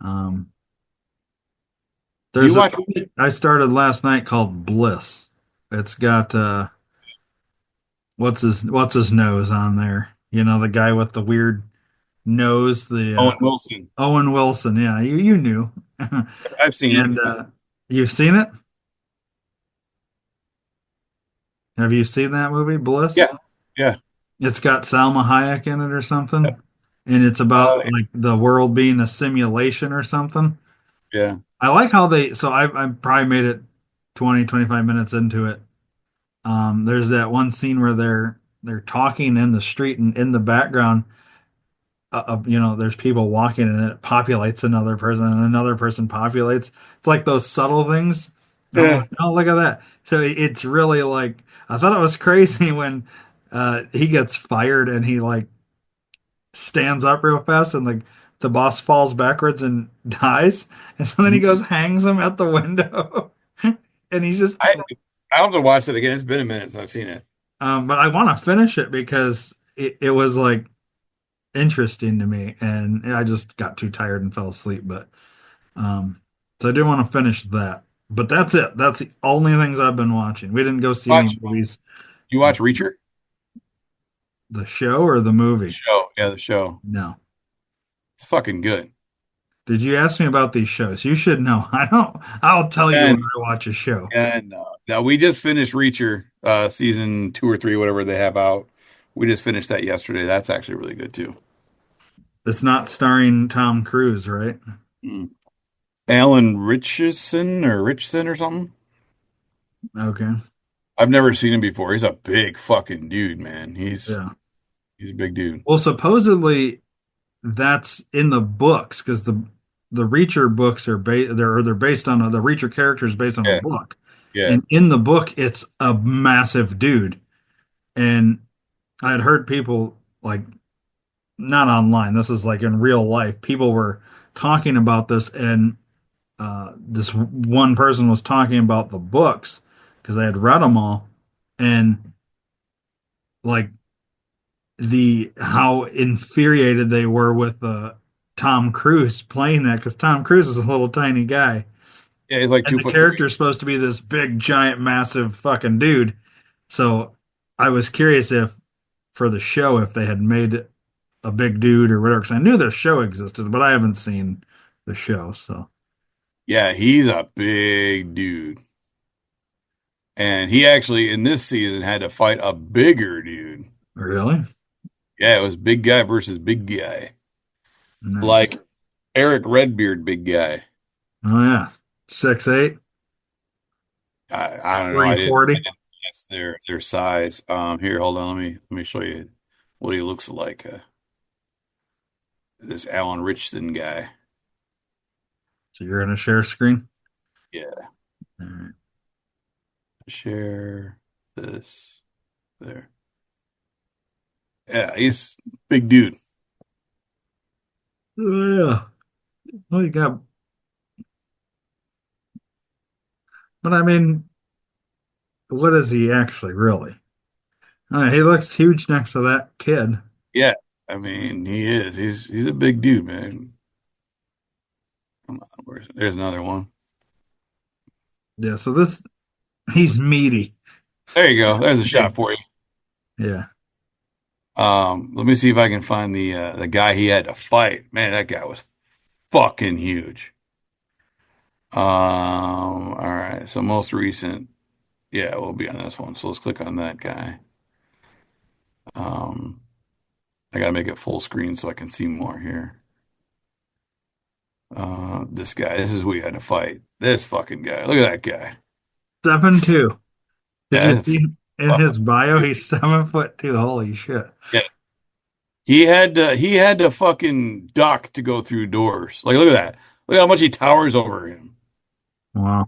um, Do you there's a watch? movie I started last night called Bliss. It's got what's his nose on there? You know, the guy with the weird nose, the Owen Wilson. Owen Wilson. Yeah, you knew. I've seen it. And you've seen it? Have you seen that movie, Bliss? Yeah, yeah, It's got Salma Hayek in it or something, and it's about uh, like the world being a simulation or something. yeah. I like how I probably made it 20, 25 minutes into it. There's that one scene where they're talking in the street and in the background, there's people walking and it populates another person and another person populates. It's like those subtle things. And I'm Yeah. like, oh, look at that. So it's really like, I thought it was crazy when he gets fired and he like stands up real fast and the boss falls backwards and dies. And so then he goes, hangs him at the window. And he's just, I I have to watch it again. It's been a minute since I've seen it. but I want to finish it because it was like interesting to me. And I just got too tired and fell asleep. But Um, so I do want to finish that. But that's it. That's the only things I've been watching. We didn't go see any Watch movies. you Uh, watch Reacher? the show or the movie? Show. Yeah, the show. No. It's fucking good. Did you ask me about these shows? You should know. I don't. I'll tell you when And I watch a show. no, we just finished Reacher, season 2 or 3, whatever they have out. We just finished that yesterday. That's actually really good too. It's not starring Tom Cruise, right? Mm. Alan Richardson or something. Okay. I've never seen him before. He's a big fucking dude, man. Yeah. He's a big dude. Well, supposedly that's in the books because the Reacher books are they're based on the Reacher character is based on a Yeah, book, yeah. and in the book it's a massive dude. And I had heard people like not online. This is like in real life. People were talking about this, and this one person was talking about the books because I had read them all, and like the how infuriated they were with Tom Cruise playing that because Tom Cruise is a little tiny guy, Yeah, he's like and two the foot three. character is supposed to be this big, giant, massive fucking dude. So I was curious if for the show if they had made a big dude or whatever because I knew the show existed, but I haven't seen the show. So Yeah, he's a big dude. And he actually in this season had to fight a bigger dude. really Yeah, it was big guy versus big guy. nice. Like Eric Redbeard, big guy. Oh yeah, 6'8", I don't know. I 340. didn't guess their size. Here, hold on. Let me show you what he looks like. This Alan Richardson guy. So you're in a share screen. Yeah. All right. Share this there. Yeah, he's big dude. Oh yeah. Well, you got, but I mean, what is he actually really? He looks huge next to that kid. Yeah, I mean he is. He's a big dude, man. Come on, there's another one. Yeah, so this he's meaty. There you go. There's a shot Big. for you. Yeah. Let me see if I can find the guy he had to fight. Man, that guy was fucking huge. All right. So most recent, yeah, we'll be on this one. So let's click on that guy. Um, I gotta make it full screen so I can see more here. This guy, this is who we had to fight. This fucking guy. Look at that guy. 7'2". Did Yeah, you that's see in his bio he's 7'2"? Holy shit. yeah. He had to fucking duck to go through doors. Like, look at that. Look how much he towers over him. Wow.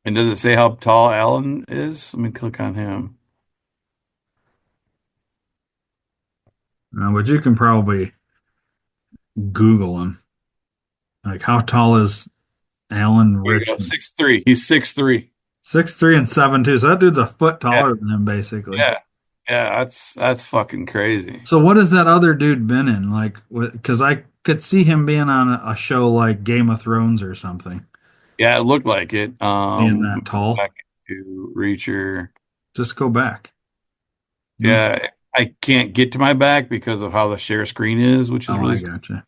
And does it say how tall Alan is? Let me click on him. But you can probably Google him. Like how tall is Alan There you go. Richmond? 6'3". He's 6'3". 6'3" and 7'2". So that dude's a foot Yeah, taller than him basically. yeah, yeah. That's fucking crazy. So what has that other dude been in? Like, because I could see him being on a show like Game of Thrones or something, Yeah, it looked like it. being that tall. Back to Reacher. Just go back. No. Yeah, I can't get to my back because of how the share screen is, which is Oh, really. I gotcha.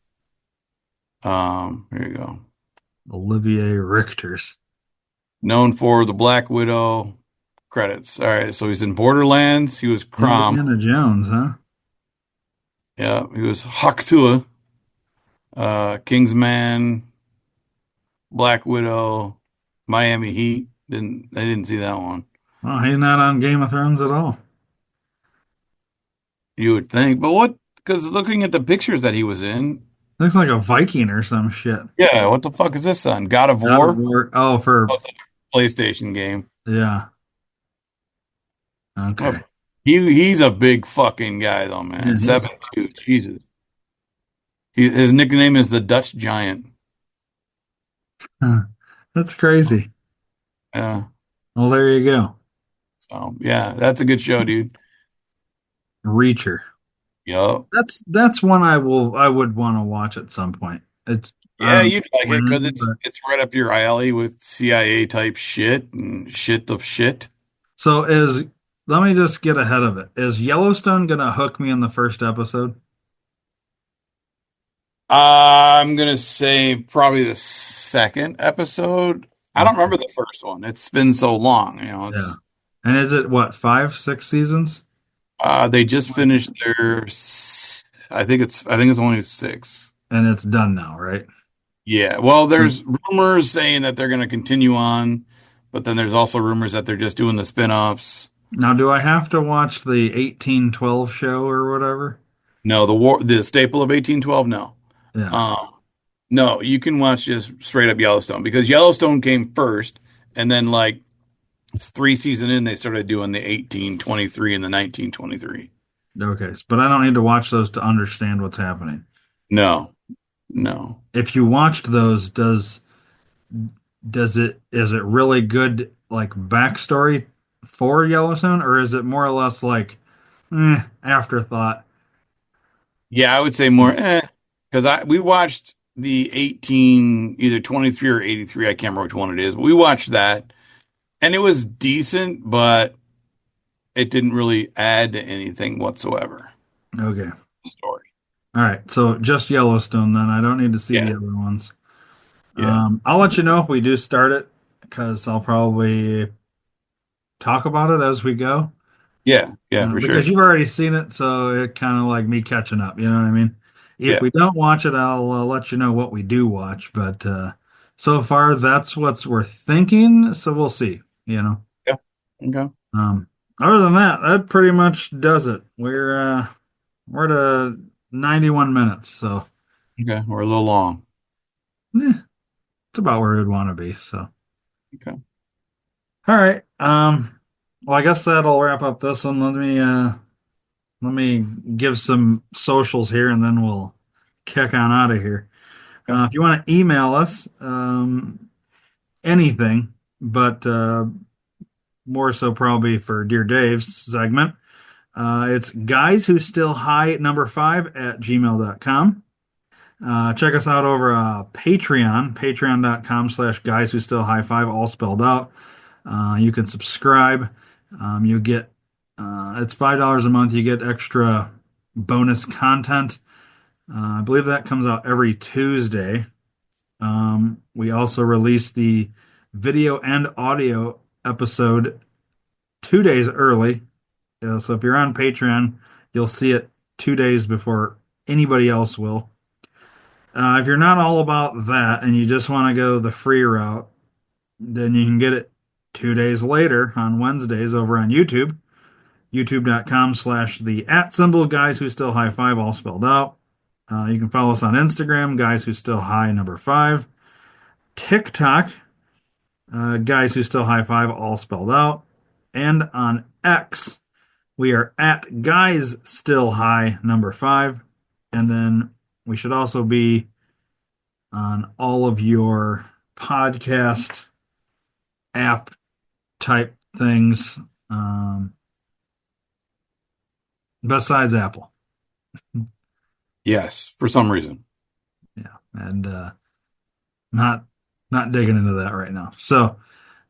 Here you go. Olivier Richters. Known for the Black Widow credits. All right, so he's in Borderlands. He was Crom. Indiana Jones, huh? Yeah, he was Haktua, Kingsman, Black Widow, Miami Heat. I didn't see that one. Well, he's not on Game of Thrones at all. You would think, but what? Because looking at the pictures that he was in, Looks like a Viking or some shit. yeah, what the fuck is this on? God of God of War? War. Oh, Oh, for it's a PlayStation game. yeah. Oh, Okay. he's a big fucking guy though, Yeah, man. 7'2". Jesus. His nickname is the Dutch Giant. huh. That's crazy. Yeah. Well, there you go. So yeah, that's a good show, dude. Reacher. Yup. That's one I would want to watch at some point. It's I Yeah, don't know you'd like it because when, it's but it's right up your alley with CIA type shit and shit of shit. so is let me just get ahead of it. Is Yellowstone gonna hook me in the first episode? I'm gonna say probably the second episode. I don't Okay. remember the first one. It's been so long, Yeah. it's And is it what, 5, 6 seasons? they just finished I think it's only six. And it's done now, right? Yeah. Well, there's rumors saying that they're gonna continue on, but then there's also rumors that they're just doing the spin-offs. Now, do I have to watch the 1812 show or whatever? No, the staple of 1812, no. Yeah. Um, no, you can watch just straight up Yellowstone because Yellowstone came first, and then like 3 season in, they started doing the 1823 and the 1923. Okay, but I don't need to watch those to understand what's happening. No, no. If you watched those, does it is it really good like backstory for Yellowstone, or is it more or less like afterthought? Yeah, I would say more because I we watched the 18 either 23 or 83, I can't remember which one it is. We watched that and it was decent, but it didn't really add to anything whatsoever. Okay. The story. All right. So just Yellowstone then. I don't need to see the Yeah, other ones. yeah, I'll let you know if we do start it because I'll probably talk about it as we go. yeah, for Because sure. you've already seen it, so it kind of like me catching up. You know what I mean? If Yeah, we don't watch it, I'll let you know what we do watch. But so far, that's what we're thinking. So we'll see. You know. yeah. Okay, Um, Other than that, that pretty much does it. We're at 91 minutes, so okay. We're a little long. it's about where we'd want to be. So Okay, all right. Well, I guess that'll wrap up this one. Let me give some socials here, and then we'll kick on out of here. okay, If you want to email us, anything, but more so probably for Dear Dave's segment, it's guys who still high number five at gmail.com. Check us out over Patreon, patreon.com/slash guys who still high five, all spelled out. You can subscribe. You get, it's $5 a month. You get extra bonus content. I believe that comes out every Tuesday. We also release the video and audio episode 2 days early. So if you're on Patreon, you'll see it 2 days before anybody else will. If you're not all about that and you just want to go the free route, then you can get it 2 days later on Wednesdays over on YouTube, youtube.com/slash the at symbol guys who still high five, all spelled out. You can follow us on Instagram, guys who still high number five, TikTok, guys who still high five, all spelled out, and on X, we are at guys still high number five, and then we should also be on all of your podcast app type things, besides Apple. yes. For some reason. Yeah, and not not digging into that right now. So,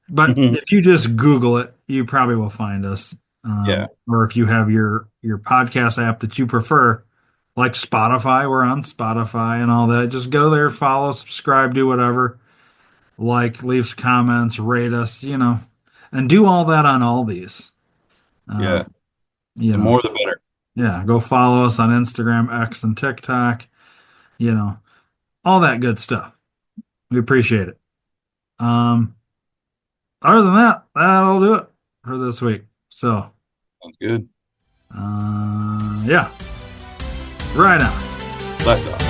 but if you just Google it, you probably will find us. Yeah, Or if you have your podcast app that you prefer, like Spotify, we're on Spotify and all that. Just go there, follow, subscribe, do whatever. Like, leaves comments, rate us, and do all that on all these. yeah. Um, you The know, more, the better. yeah, go follow us on Instagram, X, and TikTok, you know, all that good stuff. We appreciate it. Um, Other than that, that'll do it for this week. So, Sounds good. yeah, right on. Left off.